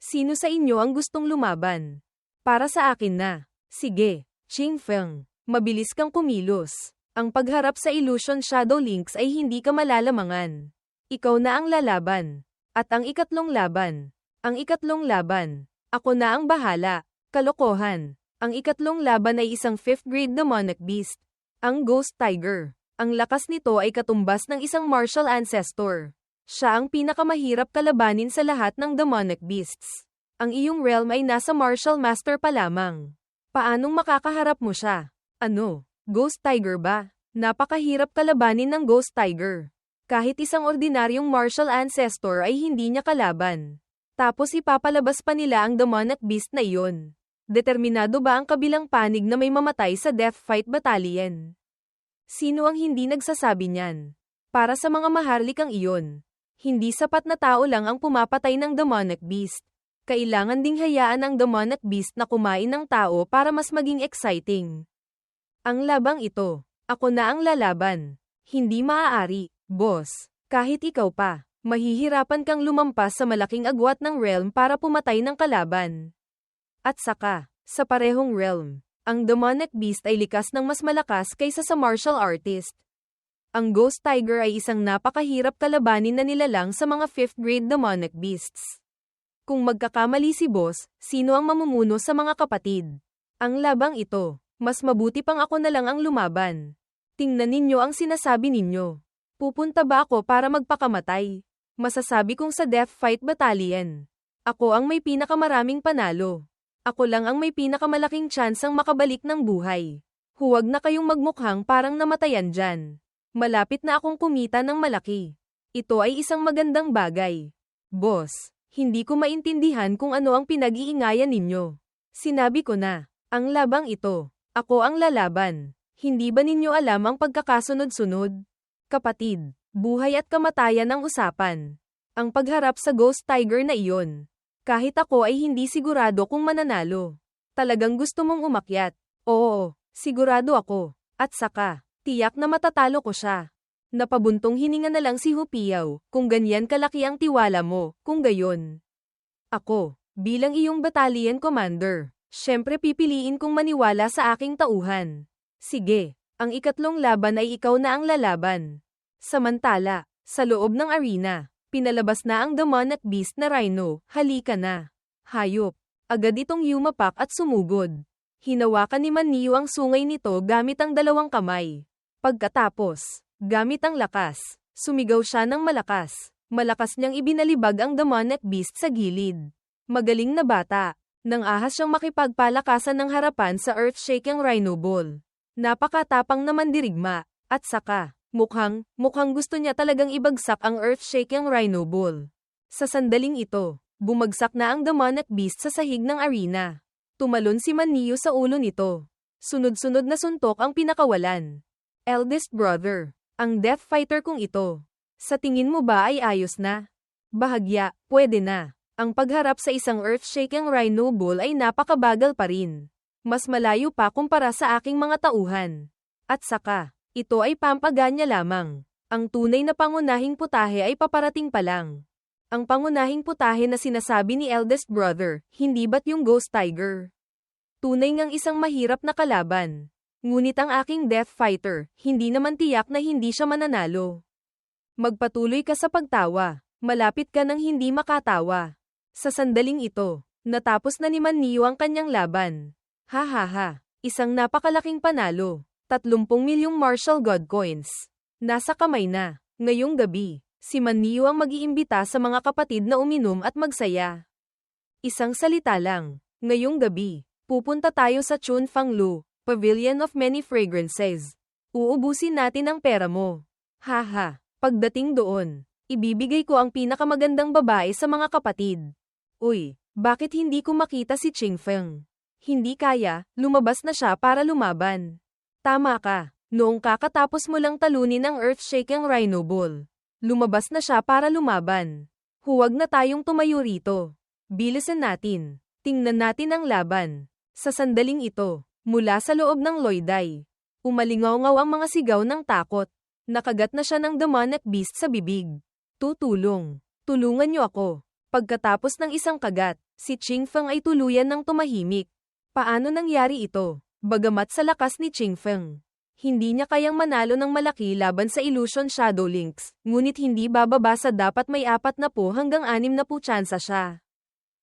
Sino sa inyo ang gustong lumaban? Para sa akin na. Sige, Qing Feng. Mabilis kang kumilos. Ang pagharap sa Illusion Shadow Lynx ay hindi ka malalamangan. Ikaw na ang lalaban. At ang ikatlong laban. Ang ikatlong laban. Ako na ang bahala. Kalokohan. Ang ikatlong laban ay isang 5th grade demonic beast. Ang Ghost Tiger. Ang lakas nito ay katumbas ng isang martial ancestor. Siya ang pinakamahirap kalabanin sa lahat ng demonic beasts. Ang iyong realm ay nasa martial master pa lamang. Paanong makakaharap mo siya? Ano? Ghost Tiger ba? Napakahirap kalabanin ng Ghost Tiger. Kahit isang ordinaryong martial ancestor ay hindi niya kalaban. Tapos ipapalabas pa nila ang demonic beast na iyon. Determinado ba ang kabilang panig na may mamatay sa Death Fight Battalion? Sino ang hindi nagsasabi niyan? Para sa mga maharlikang iyon. Hindi sapat na tao lang ang pumapatay ng demonic beast. Kailangan ding hayaan ang demonic beast na kumain ng tao para mas maging exciting. Ang labang ito, ako na ang lalaban. Hindi maaari, boss. Kahit ikaw pa, mahihirapan kang lumampas sa malaking agwat ng realm para pumatay ng kalaban. At saka, sa parehong realm, ang demonic beast ay likas ng mas malakas kaysa sa martial artist. Ang Ghost Tiger ay isang napakahirap kalabanin na nilalang sa mga 5th grade demonic beasts. Kung magkakamali si boss, sino ang mamumuno sa mga kapatid? Ang labang ito, mas mabuti pang ako na lang ang lumaban. Tingnan ninyo ang sinasabi ninyo. Pupunta ba ako para magpakamatay? Masasabi kong sa Death Fight Battalion. Ako ang may pinakamaraming panalo. Ako lang ang may pinakamalaking tsansang makabalik ng buhay. Huwag na kayong magmukhang parang namatayan dyan. Malapit na akong kumita ng malaki. Ito ay isang magandang bagay. Boss, hindi ko maintindihan kung ano ang pinag-iingayan ninyo. Sinabi ko na, ang labang ito, ako ang lalaban. Hindi ba ninyo alam ang pagkakasunod-sunod? Kapatid, buhay at kamatayan ang usapan. Ang pagharap sa Ghost Tiger na iyon. Kahit ako ay hindi sigurado kung mananalo. Talagang gusto mong umakyat? Oo, sigurado ako. At saka, tiyak na matatalo ko siya. Napabuntong hininga na lang si Hupiao, kung ganyan kalaki ang tiwala mo, kung gayon. Ako, bilang iyong battalion commander, syempre pipiliin kong maniwala sa aking tauhan. Sige, ang ikatlong laban ay ikaw na ang lalaban. Samantala, sa loob ng arena, pinalabas na ang demonic beast na Rhino, halika na. Hayop, agad itong yumapak at sumugod. Hinawakan ni Man Niu ang sungay nito gamit ang dalawang kamay. Pagkatapos, gamit ang lakas, sumigaw siya ng malakas. Malakas niyang ibinalibag ang demonic beast sa gilid. Magaling na bata. Nang ahas siyang makipagpalakasan ng harapan sa earth-shaking Rhino Bull. Napakatapang naman dirigma. At saka, mukhang gusto niya talagang ibagsak ang earth-shaking Rhino Bull. Sa sandaling ito, bumagsak na ang demonic beast sa sahig ng arena. Tumalon si Man Niu sa ulo nito. Sunod-sunod na suntok ang pinakawalan. Eldest brother, ang Death Fighter kong ito. Sa tingin mo ba ay ayos na? Bahagya, pwede na. Ang pagharap sa isang earth-shaking Rhino Bull ay napakabagal pa rin. Mas malayo pa kumpara sa aking mga tauhan. At saka, ito ay pampaganya lamang. Ang tunay na pangunahing putahe ay paparating pa lang. Ang pangunahing putahe na sinasabi ni eldest brother, hindi ba't yung Ghost Tiger? Tunay ngang isang mahirap na kalaban. Ngunit ang aking Death Fighter, hindi naman tiyak na hindi siya mananalo. Magpatuloy ka sa pagtawa. Malapit ka nang hindi makatawa. Sa sandaling ito, natapos na ni Man Niu ang kanyang laban. Ha ha ha, isang napakalaking panalo. 30 milyong martial god coins. Nasa kamay na. Ngayong gabi, Si Maniu ang mag-iimbita sa mga kapatid na uminom at magsaya. Isang salita lang. Ngayong gabi, pupunta tayo sa Chunfanglu, Pavilion of Many Fragrances. Uubusin natin ang pera mo. Haha, pagdating doon, ibibigay ko ang pinakamagandang babae sa mga kapatid. Uy, bakit hindi ko makita si Qingfeng? Hindi kaya, lumabas na siya para lumaban. Tama ka, noong kakatapos mo lang talunin ang earth-shaking Rhino Bull. Lumabas na siya para lumaban. Huwag na tayong tumayo rito. Bilisan natin. Tingnan natin ang laban. Sa sandaling ito, mula sa loob ng Loiday, umalingaw-ngaw ang mga sigaw ng takot. Nakagat na siya ng demonic beast sa bibig. Tutulong. Tulungan niyo ako. Pagkatapos ng isang kagat, si Qingfeng ay tuluyan ng tumahimik. Paano nangyari ito? Bagamat sa lakas ni Qingfeng, hindi niya kayang manalo ng malaki laban sa Illusion Shadow Lynx, ngunit hindi bababa sa dapat may 40 hanggang 60 tsansa siya.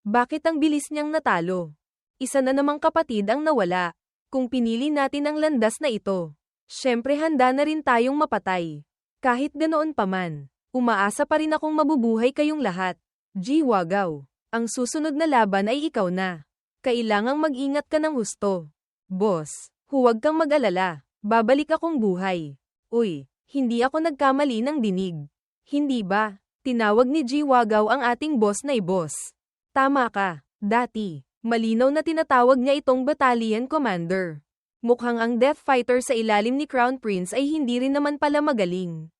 Bakit ang bilis niyang natalo? Isa na namang kapatid ang nawala. Kung pinili natin ang landas na ito, syempre handa na rin tayong mapatay. Kahit ganoon pa man, umaasa pa rin akong mabubuhay kayong lahat. Jiwagaw, ang susunod na laban ay ikaw na. Kailangang mag-ingat ka ng husto. Boss, huwag kang mag-alala. Babalik akong buhay. Uy, hindi ako nagkamali ng dinig. Hindi ba? Tinawag ni Jiwagaw ang ating boss na boss. Tama ka, dati. Malinaw na tinatawag niya itong battalion commander. Mukhang ang Death Fighter sa ilalim ni Crown Prince ay hindi rin naman pala magaling.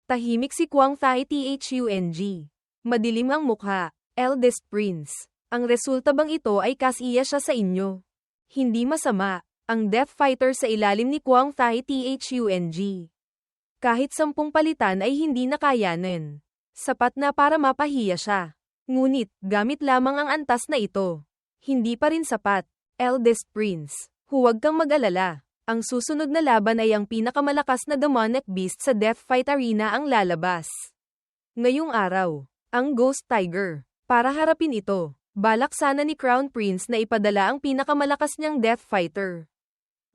Tahimik si Kwang Thai Thung. Madilim ang mukha, eldest prince. Ang resulta bang ito ay kasiya siya sa inyo? Hindi masama. Ang Death Fighter sa ilalim ni Kwang Thai Thung. Kahit 10 palitan ay hindi nakayanan. Sapat na para mapahiya siya. Ngunit, gamit lamang ang antas na ito. Hindi pa rin sapat. Eldest Prince, huwag kang mag-alala. Ang susunod na laban ay ang pinakamalakas na demonic beast sa Death Fight Arena ang lalabas. Ngayong araw, ang Ghost Tiger. Para harapin ito, balak sana ni Crown Prince na ipadala ang pinakamalakas niyang Death Fighter.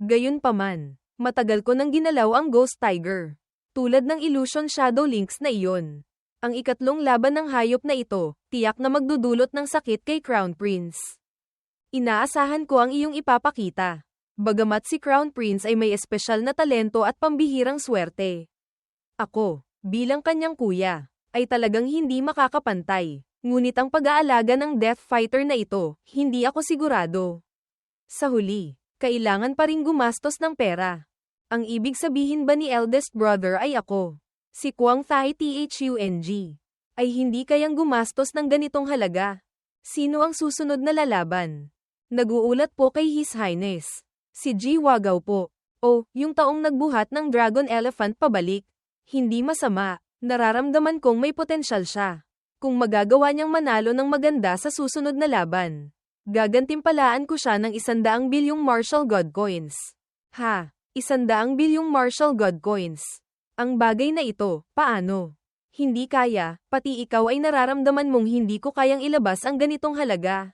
Gayunpaman, matagal ko nang ginalaw ang Ghost Tiger. Tulad ng Illusion Shadow Lynx na iyon. Ang ikatlong laban ng hayop na ito, tiyak na magdudulot ng sakit kay Crown Prince. Inaasahan ko ang iyong ipapakita. Bagamat si Crown Prince ay may espesyal na talento at pambihirang swerte. Ako, bilang kanyang kuya, ay talagang hindi makakapantay. Ngunit ang pag-aalaga ng Death Fighter na ito, hindi ako sigurado. Sa huli, kailangan pa ring gumastos ng pera. Ang ibig sabihin ba ni eldest brother ay ako, si Kwang Thai Thung, ay hindi kayang gumastos ng ganitong halaga? Sino ang susunod na lalaban? Naguulat po kay His Highness. Si Jiwagaw po. O, yung taong nagbuhat ng Dragon Elephant pabalik. Hindi masama, nararamdaman kong may potensyal siya. Kung magagawa niyang manalo ng maganda sa susunod na laban, gagantimpalaan ko siya ng 100 bilyong Martial God Coins. Ha, 100 bilyong Martial God Coins. Ang bagay na ito, paano? Hindi kaya, pati ikaw ay nararamdaman mong hindi ko kayang ilabas ang ganitong halaga.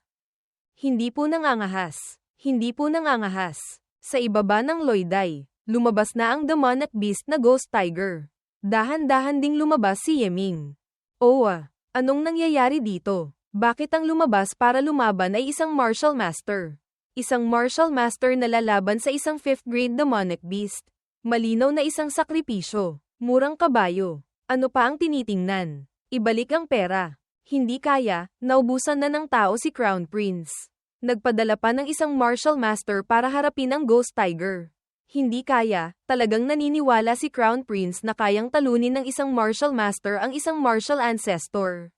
Hindi po nangangahas. Hindi po nangangahas. Sa ibaba ng Loiday, lumabas na ang demonic beast na Ghost Tiger. Dahan-dahan ding lumabas si Yeming. Owa, anong nangyayari dito? Bakit ang lumabas para lumaban ay isang martial master? Isang martial master na lalaban sa isang 5th grade demonic beast. Malinaw na isang sakripisyo. Murang kabayo. Ano pa ang tinitingnan? Ibalik ang pera. Hindi kaya, naubusan na ng tao si Crown Prince. Nagpadala pa ng isang martial master para harapin ang Ghost Tiger. Hindi kaya, talagang naniniwala si Crown Prince na kayang talunin ng isang martial master ang isang martial ancestor.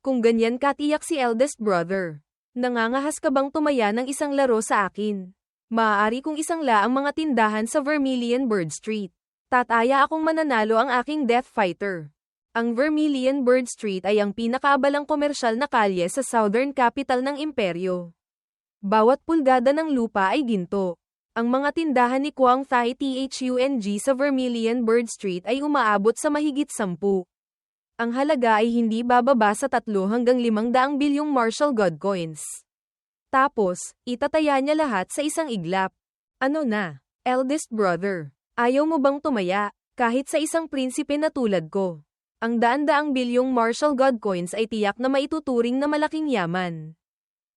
Kung ganyan katiyak si eldest brother, nangangahas ka bang tumaya ng isang laro sa akin? Maaari kong isangla ang mga tindahan sa Vermilion Bird Street. Tataya akong mananalo ang aking Death Fighter. Ang Vermilion Bird Street ay ang pinakaabalang komersyal na kalye sa southern capital ng imperyo. Bawat pulgada ng lupa ay ginto. Ang mga tindahan ni Kwang Thai Thung sa Vermilion Bird Street ay umaabot sa mahigit 10. Ang halaga ay hindi bababa sa 3 hanggang 500 bilyong Martial God Coins. Tapos, itataya niya lahat sa isang iglap. Ano na, eldest brother? Ayaw mo bang tumaya, kahit sa isang prinsipe na tulad ko? Ang daan-daang bilyong martial god coins ay tiyak na maituturing na malaking yaman.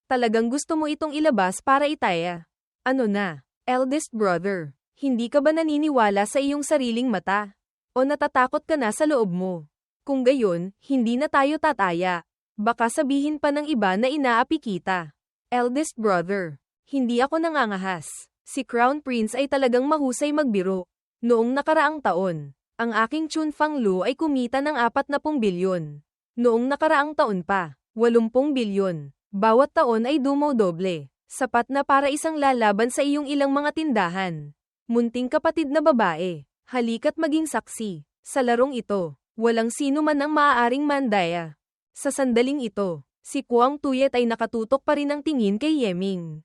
Talagang gusto mo itong ilabas para itaya. Ano na, eldest brother? Hindi ka ba naniniwala sa iyong sariling mata? O natatakot ka na sa loob mo? Kung gayon, hindi na tayo tataya. Baka sabihin pa ng iba na inaapi kita. Eldest brother, hindi ako nangangahas. Si Crown Prince ay talagang mahusay magbiro. Noong nakaraang taon, ang aking Chun Fang Lu ay kumita ng 40 bilyon. Noong nakaraang taon pa, 80 bilyon. Bawat taon ay dumodoble. Sapat na para isang lalaban sa iyong ilang mga tindahan. Munting kapatid na babae, halika't maging saksi. Sa larong ito, walang sino man ang maaaring mandaya. Sa sandaling ito, si Kuang Tuyet ay nakatutok pa rin ang tingin kay Yeming.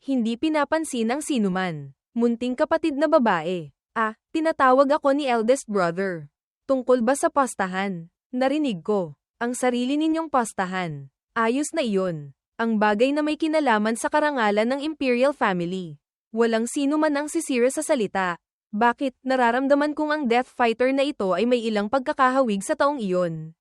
Hindi pinapansin ang sinuman. Munting kapatid na babae. Tinatawag ako ni eldest brother. Tungkol ba sa pastahan? Narinig ko. Ang sarili ninyong pastahan. Ayos na iyon. Ang bagay na may kinalaman sa karangalan ng Imperial Family. Walang sino man ang sisira sa salita. Bakit, nararamdaman kong ang Death Fighter na ito ay may ilang pagkakahawig sa taong iyon.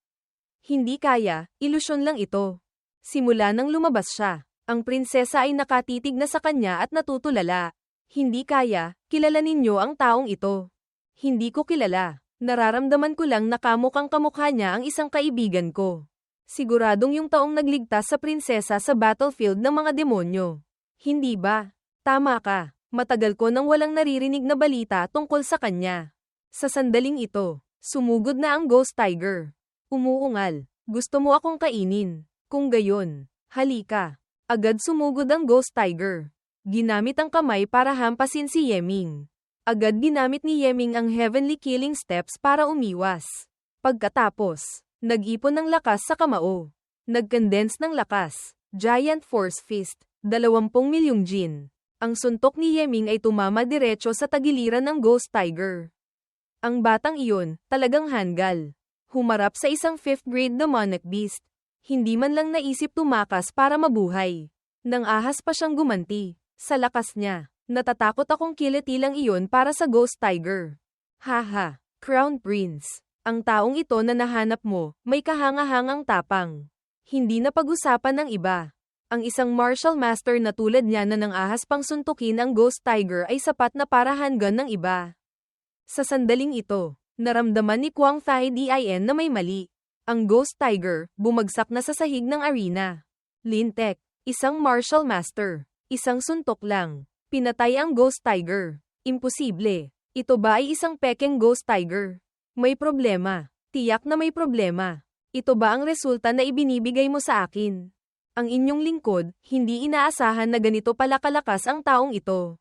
Hindi kaya, ilusyon lang ito. Simula nang lumabas siya, ang prinsesa ay nakatitig na sa kanya at natutulala. Hindi kaya, kilala ninyo ang taong ito. Hindi ko kilala. Nararamdaman ko lang na kamukhang kamukha niya ang isang kaibigan ko. Siguradong yung taong nagligtas sa prinsesa sa battlefield ng mga demonyo. Hindi ba? Tama ka. Matagal ko nang walang naririnig na balita tungkol sa kanya. Sa sandaling ito, sumugod na ang Ghost Tiger. Umuungal. Gusto mo akong kainin? Kung gayon, halika. Agad sumugod ang Ghost Tiger. Ginamit ang kamay para hampasin si Yeming. Agad ginamit ni Yeming ang Heavenly Killing Steps para umiwas. Pagkatapos, nag-ipon ng lakas sa kamao. Nag-condense ng lakas. Giant Force Fist. 20 milyong Jin. Ang suntok ni Yeming ay tumama diretso sa tagiliran ng Ghost Tiger. Ang batang iyon, talagang hanggal. Humarap sa isang 5th grade demonic beast. Hindi man lang naisip tumakas para mabuhay. Nang ahas pa siyang gumanti. Sa lakas niya, natatakot akong kilitilang iyon para sa Ghost Tiger. Haha, Crown Prince. Ang taong ito na nahanap mo, may kahanga-hangang tapang. Hindi na pag-usapan ng iba. Ang isang martial master na tulad niya na nang ahas pang suntukin ang Ghost Tiger ay sapat na para handgun ng iba. Sa sandaling ito, naramdaman ni Kuang Thai Din na may mali. Ang Ghost Tiger, bumagsak na sa sahig ng arena. Lintek, isang martial master. Isang suntok lang. Pinatay ang Ghost Tiger. Imposible. Ito ba ay isang pekeng Ghost Tiger? May problema. Tiyak na may problema. Ito ba ang resulta na ibinibigay mo sa akin? Ang inyong lingkod, hindi inaasahan na ganito pala kalakas ang taong ito.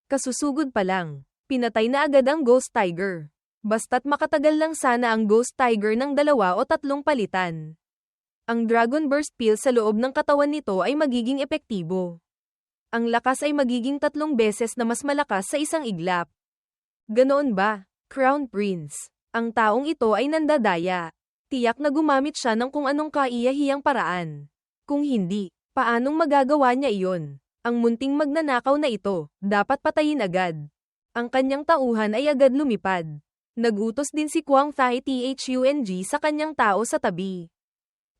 Kasusugod pa lang. Pinatay na agad ang Ghost Tiger. Basta't makatagal lang sana ang Ghost Tiger ng 2 o 3 palitan. Ang Dragon Burst Pill sa loob ng katawan nito ay magiging epektibo. Ang lakas ay magiging 3 beses na mas malakas sa isang iglap. Ganoon ba, Crown Prince? Ang taong ito ay nandadaya. Tiyak na gumamit siya ng kung anong kaiyahiyang paraan. Kung hindi, paanong magagawa niya iyon? Ang munting magnanakaw na ito, dapat patayin agad. Ang kanyang tauhan ay agad lumipad. Nagutos din si Kuang Thai Thung sa kanyang tao sa tabi.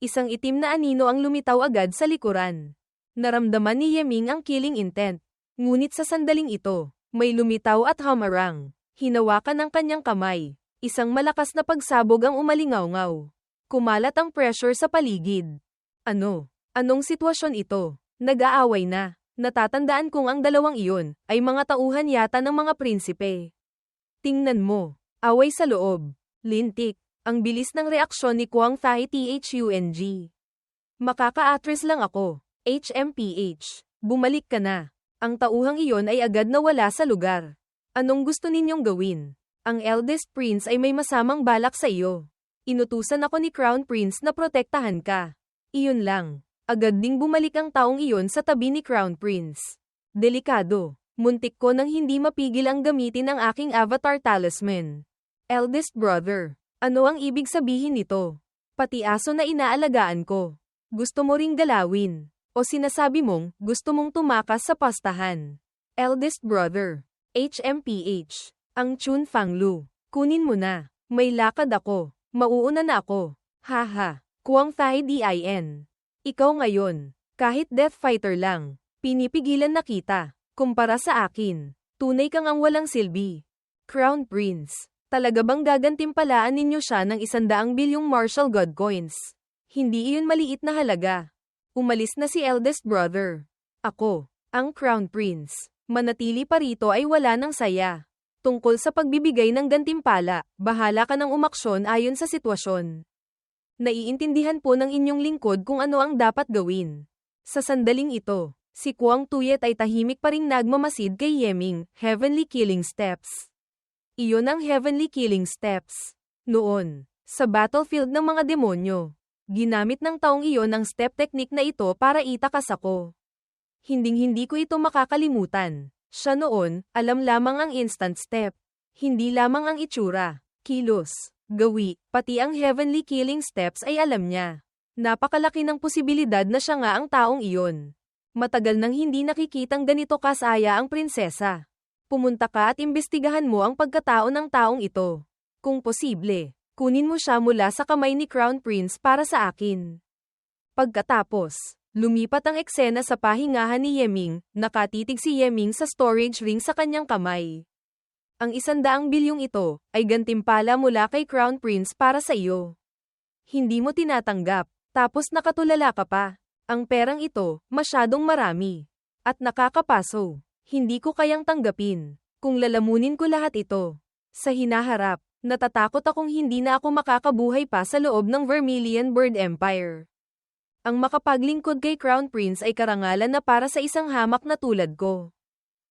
Isang itim na anino ang lumitaw agad sa likuran. Naramdaman ni Yeming ang killing intent. Ngunit sa sandaling ito, may lumitaw at hamarang. Hinawakan ng kanyang kamay. Isang malakas na pagsabog ang umalingaw-ngaw. Kumalat ang pressure sa paligid. Anong sitwasyon ito? Nag-aaway na. Natatandaan kong ang dalawang iyon ay mga tauhan yata ng mga prinsipe. Tingnan mo. Away sa loob. Lintik. Ang bilis ng reaksyon ni Kuang Thai Thung. Makaka-atras lang ako. HMPH. Bumalik ka na. Ang tauhang iyon ay agad nawala sa lugar. Anong gusto ninyong gawin? Ang eldest prince ay may masamang balak sa iyo. Inutusan ako ni Crown Prince na protektahan ka. Iyon lang. Agad ding bumalik ang taong iyon sa tabi ni Crown Prince. Delikado. Muntik ko nang hindi mapigil ang gamitin ang aking avatar talisman. Eldest brother. Ano ang ibig sabihin nito? Pati aso na inaalagaan ko. Gusto mo ring galawin. O sinasabi mong, gusto mong tumakas sa pastahan. Eldest brother. HMPH. Ang Chun Fang Lu. Kunin mo na. May lakad ako. Mauuna na ako. Haha. Kuwang Thai Din. Ikaw ngayon. Kahit death fighter lang. Pinipigilan na kita. Kumpara sa akin. Tunay kang ang walang silbi. Crown Prince. Talaga bang gagantimpalaan ninyo siya ng 100 bilyong martial god coins? Hindi iyon maliit na halaga. Umalis na si eldest brother. Ako, ang Crown Prince. Manatili pa rito ay wala ng saya. Tungkol sa pagbibigay ng gantimpala, bahala ka ng umaksyon ayon sa sitwasyon. Naiintindihan po ng inyong lingkod kung ano ang dapat gawin. Sa sandaling ito, si Kwang Tuyet ay tahimik pa ring nagmamasid kay Yeming, Heavenly Killing Steps. Iyon ang Heavenly Killing Steps. Noon, sa battlefield ng mga demonyo, ginamit ng taong iyon ang step technique na ito para itakas ako. Hinding-hindi ko ito makakalimutan. Siya noon, alam lamang ang instant step. Hindi lamang ang itsura, kilos, gawi, pati ang Heavenly Killing Steps ay alam niya. Napakalaki ng posibilidad na siya nga ang taong iyon. Matagal nang hindi nakikitang ganito kasaya ang prinsesa. Pumunta ka at imbestigahan mo ang pagkatao ng taong ito. Kung posible, kunin mo siya mula sa kamay ni Crown Prince para sa akin. Pagkatapos, lumipat ang eksena sa pahingahan ni Yeming, nakatitig si Yeming sa storage ring sa kanyang kamay. Ang 100 bilyong ito, ay gantimpala mula kay Crown Prince para sa iyo. Hindi mo tinatanggap, tapos nakatulala ka pa. Ang perang ito, masyadong marami. At nakakapaso. Hindi ko kayang tanggapin. Kung lalamunin ko lahat ito. Sa hinaharap, natatakot akong hindi na ako makakabuhay pa sa loob ng Vermilion Bird Empire. Ang makapaglingkod kay Crown Prince ay karangalan na para sa isang hamak na tulad ko.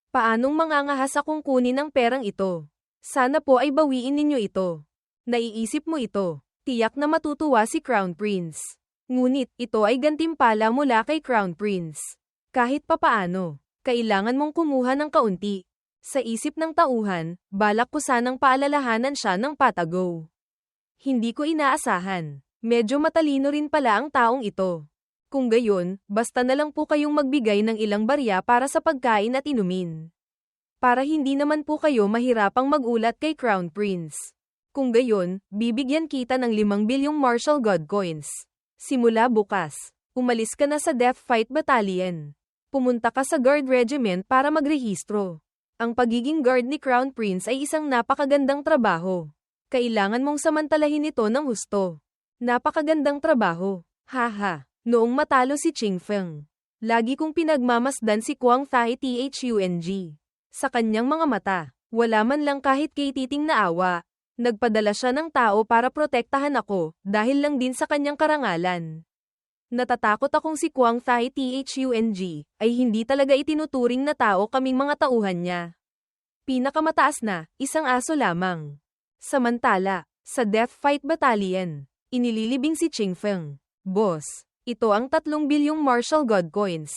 Paanong mangangahas akong kunin ang perang ito? Sana po ay bawiin ninyo ito. Naiisip mo ito. Tiyak na matutuwa si Crown Prince. Ngunit, ito ay gantimpala mula kay Crown Prince. Kahit papaano, kailangan mong kumuha ng kaunti. Sa isip ng tauhan, balak ko sanang paalalahanan siya ng patago. Hindi ko inaasahan. Medyo matalino rin pala ang taong ito. Kung gayon, basta na lang po kayong magbigay ng ilang barya para sa pagkain at inumin. Para hindi naman po kayo mahirapang magulat kay Crown Prince. Kung gayon, bibigyan kita ng 5 bilyong martial god coins. Simula bukas, umalis ka na sa Death Fight Battalion. Pumunta ka sa Guard Regiment para magrehistro. Ang pagiging guard ni Crown Prince ay isang napakagandang trabaho. Kailangan mong samantalahin ito ng husto. Napakagandang trabaho. Haha. Noong matalo si Ching Feng, lagi kong pinagmamasdan si Kwang Thai Thung. Sa kanyang mga mata, wala man lang kahit kay-titing na awa. Nagpadala siya ng tao para protektahan ako, dahil lang din sa kanyang karangalan. Natatakot akong si Kwang Thai Thung ay hindi talaga itinuturing na tao kaming mga tauhan niya. Pinakamataas na, isang aso lamang. Samantala, sa Death Fight Battalion, inililibing si Ching Feng. Boss, ito ang 3 bilyong martial god coins.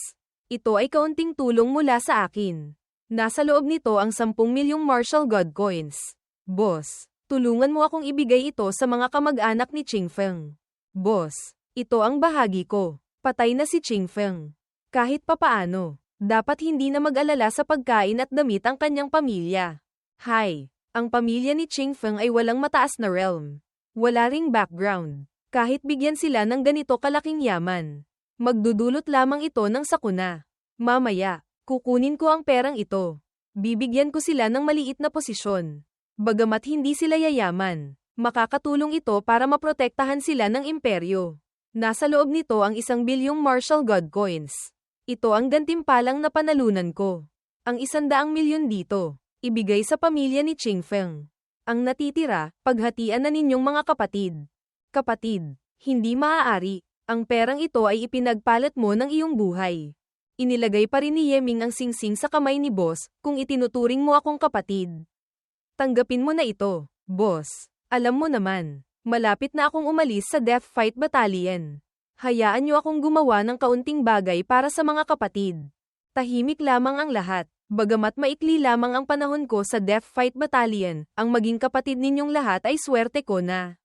Ito ay kaunting tulong mula sa akin. Nasa loob nito ang 10 milyong martial god coins. Boss, tulungan mo akong ibigay ito sa mga kamag-anak ni Ching Feng. Boss, ito ang bahagi ko. Patay na si Ching Feng. Kahit papaano, dapat hindi na mag-alala sa pagkain at damit ang kanyang pamilya. Hay, ang pamilya ni Ching Feng ay walang mataas na realm. Wala ring background. Kahit bigyan sila ng ganito kalaking yaman, magdudulot lamang ito ng sakuna. Mamaya, kukunin ko ang perang ito. Bibigyan ko sila ng maliit na posisyon. Bagamat hindi sila yayaman, makakatulong ito para maprotektahan sila ng imperyo. Nasa loob nito ang 1 bilyong martial god coins. Ito ang gantimpalang napanalunan ko. Ang 100 milyon dito, ibigay sa pamilya ni Ching Feng. Ang natitira, paghatian na ninyong mga kapatid. Kapatid, hindi maaari. Ang perang ito ay ipinagpalit mo ng iyong buhay. Inilagay pa rin ni Yeming ang singsing sa kamay ni boss, kung itinuturing mo akong kapatid. Tanggapin mo na ito, boss. Alam mo naman, malapit na akong umalis sa Death Fight Battalion. Hayaan niyo akong gumawa ng kaunting bagay para sa mga kapatid. Tahimik lamang ang lahat. Bagamat maikli lamang ang panahon ko sa Death Fight Battalion, ang maging kapatid ninyong lahat ay swerte ko na.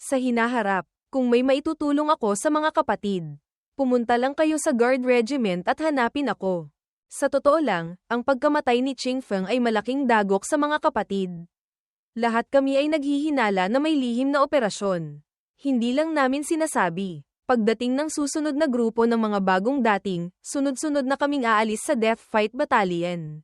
Sa hinaharap, kung may maitutulong ako sa mga kapatid, pumunta lang kayo sa Guard Regiment at hanapin ako. Sa totoo lang, ang pagkamatay ni Ching Feng ay malaking dagok sa mga kapatid. Lahat kami ay naghihinala na may lihim na operasyon. Hindi lang namin sinasabi. Pagdating ng susunod na grupo ng mga bagong dating, sunod-sunod na kaming aalis sa Death Fight Battalion.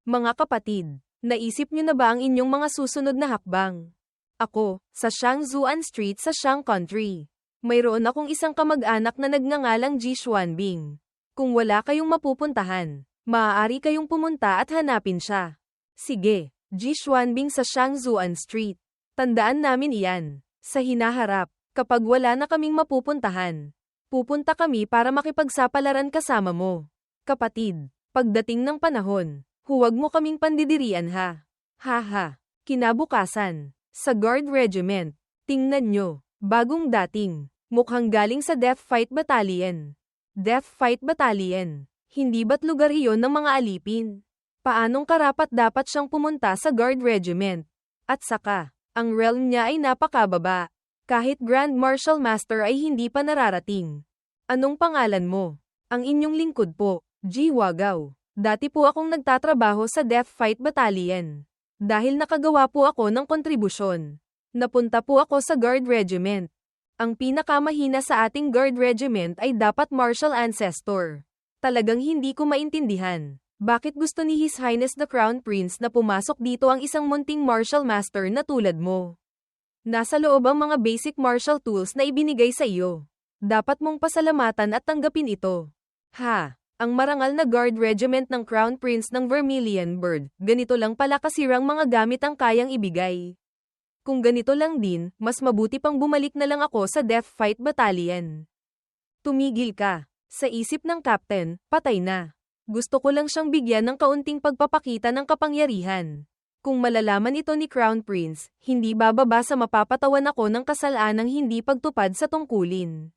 Mga kapatid, naisip niyo na ba ang inyong mga susunod na hakbang? Ako, sa Shangzuan Street sa Shang Country. Mayroon akong isang kamag-anak na nagngangalang Ji Xuanbing. Kung wala kayong mapupuntahan, maaari kayong pumunta at hanapin siya. Sige, Ji Xuanbing sa Shangzuan Street. Tandaan namin iyan. Sa hinaharap, kapag wala na kaming mapupuntahan, pupunta kami para makipagsapalaran kasama mo. Kapatid, pagdating ng panahon, huwag mo kaming pandidirian ha. Haha. Kinabukasan, sa Guard Regiment, tingnan nyo, bagong dating, mukhang galing sa Death Fight Battalion. Death Fight Battalion, hindi ba't lugar iyon ng mga alipin? Paanong karapat-dapat siyang pumunta sa Guard Regiment? At saka, ang realm niya ay napakababa. Kahit Grand Martial Master ay hindi pa nararating. Anong pangalan mo? Ang inyong lingkod po, Ji Wagaw. Dati po akong nagtatrabaho sa Death Fight Battalion. Dahil nakagawa po ako ng kontribusyon. Napunta po ako sa Guard Regiment. Ang pinakamahina sa ating Guard Regiment ay dapat Martial Ancestor. Talagang hindi ko maintindihan. Bakit gusto ni His Highness the Crown Prince na pumasok dito ang isang munting Martial Master na tulad mo? Nasa loob ang mga basic martial tools na ibinigay sa iyo. Dapat mong pasalamatan at tanggapin ito. Ha! Ang marangal na Guard Regiment ng Crown Prince ng Vermilion Bird, ganito lang pala kasirang mga gamit ang kayang ibigay. Kung ganito lang din, mas mabuti pang bumalik na lang ako sa Death Fight Battalion. Tumigil ka. Sa isip ng Captain, patay na. Gusto ko lang siyang bigyan ng kaunting pagpapakita ng kapangyarihan. Kung malalaman ito ni Crown Prince, hindi bababa sa mapapatawan ako ng kasalanang hindi pagtupad sa tungkulin.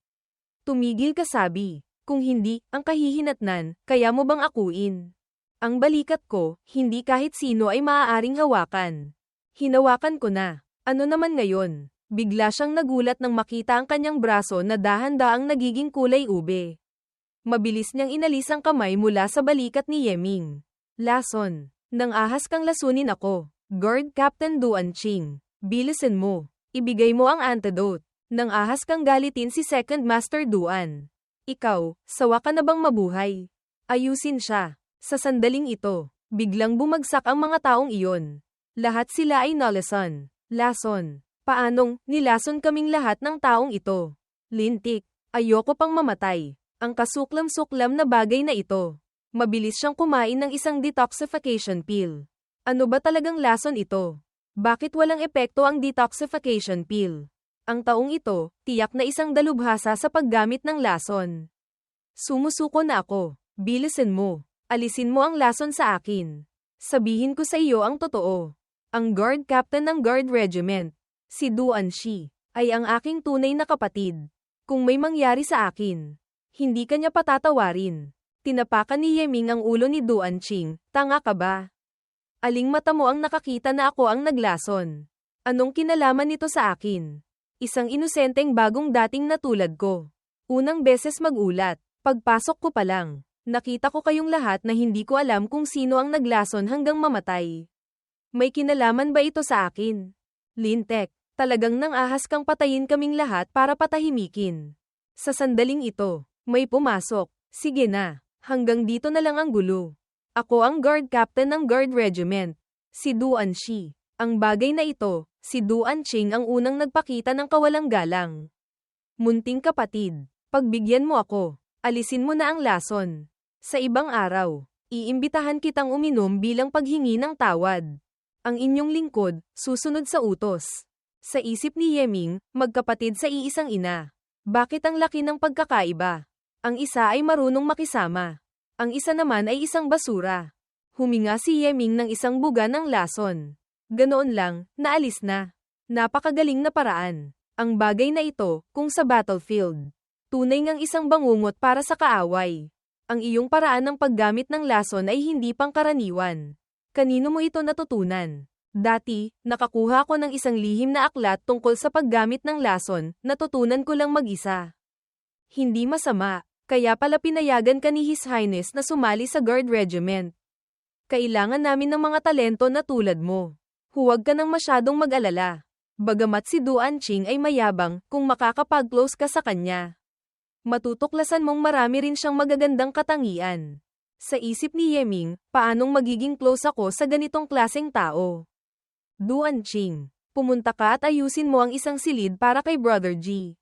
Tumigil ka sabi. Kung hindi, ang kahihinatnan, kaya mo bang akuin? Ang balikat ko, hindi kahit sino ay maaaring hawakan. Hinawakan ko na. Ano naman ngayon? Bigla siyang nagulat nang makita ang kanyang braso na dahan-daang nagiging kulay ube. Mabilis niyang inalis ang kamay mula sa balikat ni Yeming. Lason. Nang ahas kang lasunin ako, Guard Captain Duan Qing. Bilisan mo. Ibigay mo ang antidote. Nang ahas kang galitin si Second Master Duan. Ikaw, sawa ka na bang mabuhay? Ayusin siya. Sa sandaling ito, biglang bumagsak ang mga taong iyon. Lahat sila ay nalason. Lason. Paanong, nilason kaming lahat ng taong ito? Lintik. Ayoko pang mamatay. Ang kasuklam-suklam na bagay na ito. Mabilis siyang kumain ng isang detoxification pill. Ano ba talagang lason ito? Bakit walang epekto ang detoxification pill? Ang taong ito, tiyak na isang dalubhasa sa paggamit ng lason. Sumusuko na ako. Bilisan mo. Alisin mo ang lason sa akin. Sabihin ko sa iyo ang totoo. Ang guard captain ng Guard Regiment, si Duan Shi, ay ang aking tunay na kapatid. Kung may mangyari sa akin, hindi kanya patatawarin. Tinapakan ni Yeming ang ulo ni Duan Qing. Tanga ka ba? Aling mata mo ang nakakita na ako ang naglason? Anong kinalaman nito sa akin? Isang inosenteng bagong dating na tulad ko. Unang beses magulat. Pagpasok ko pa lang, nakita ko kayong lahat na hindi ko alam kung sino ang naglason hanggang mamatay. May kinalaman ba ito sa akin? Lintek, talagang nang ahas kang patayin kaming lahat para patahimikin. Sa sandaling ito, may pumasok. Sige na. Hanggang dito na lang ang gulo. Ako ang guard captain ng Guard Regiment. Si Duan Shi. Ang bagay na ito, si Duan Qing ang unang nagpakita ng kawalang galang. Munting kapatid, pagbigyan mo ako. Alisin mo na ang lason. Sa ibang araw, iimbitahan kitang uminom bilang paghingi ng tawad. Ang inyong lingkod, susunod sa utos. Sa isip ni Yeming, magkapatid sa iisang ina. Bakit ang laki ng pagkakaiba? Ang isa ay marunong makisama. Ang isa naman ay isang basura. Huminga si Yeming ng isang buga ng lason. Ganoon lang, naalis na. Napakagaling na paraan. Ang bagay na ito, kung sa battlefield. Tunay ngang isang bangungot para sa kaaway. Ang iyong paraan ng paggamit ng lason ay hindi pangkaraniwan. Kanino mo ito natutunan? Dati, nakakuha ko ng isang lihim na aklat tungkol sa paggamit ng lason, natutunan ko lang mag-isa. Hindi masama. Kaya pala pinayagan ka ni His Highness na sumali sa Guard Regiment. Kailangan namin ng mga talento na tulad mo. Huwag ka nang masyadong mag-alala. Bagamat si Duan Qing ay mayabang, kung makakapag-close ka sa kanya, matutuklasan mong marami rin siyang magagandang katangian. Sa isip ni Yeming, paanong magiging close ako sa ganitong klaseng tao? Duan Qing, pumunta ka at ayusin mo ang isang silid para kay Brother G.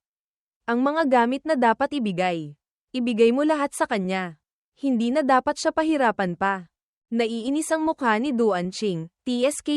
Ang mga gamit na dapat ibigay. Ibigay mo lahat sa kanya. Hindi na dapat siya pahirapan pa. Naiinis ang mukha ni Duan Qing, TSK.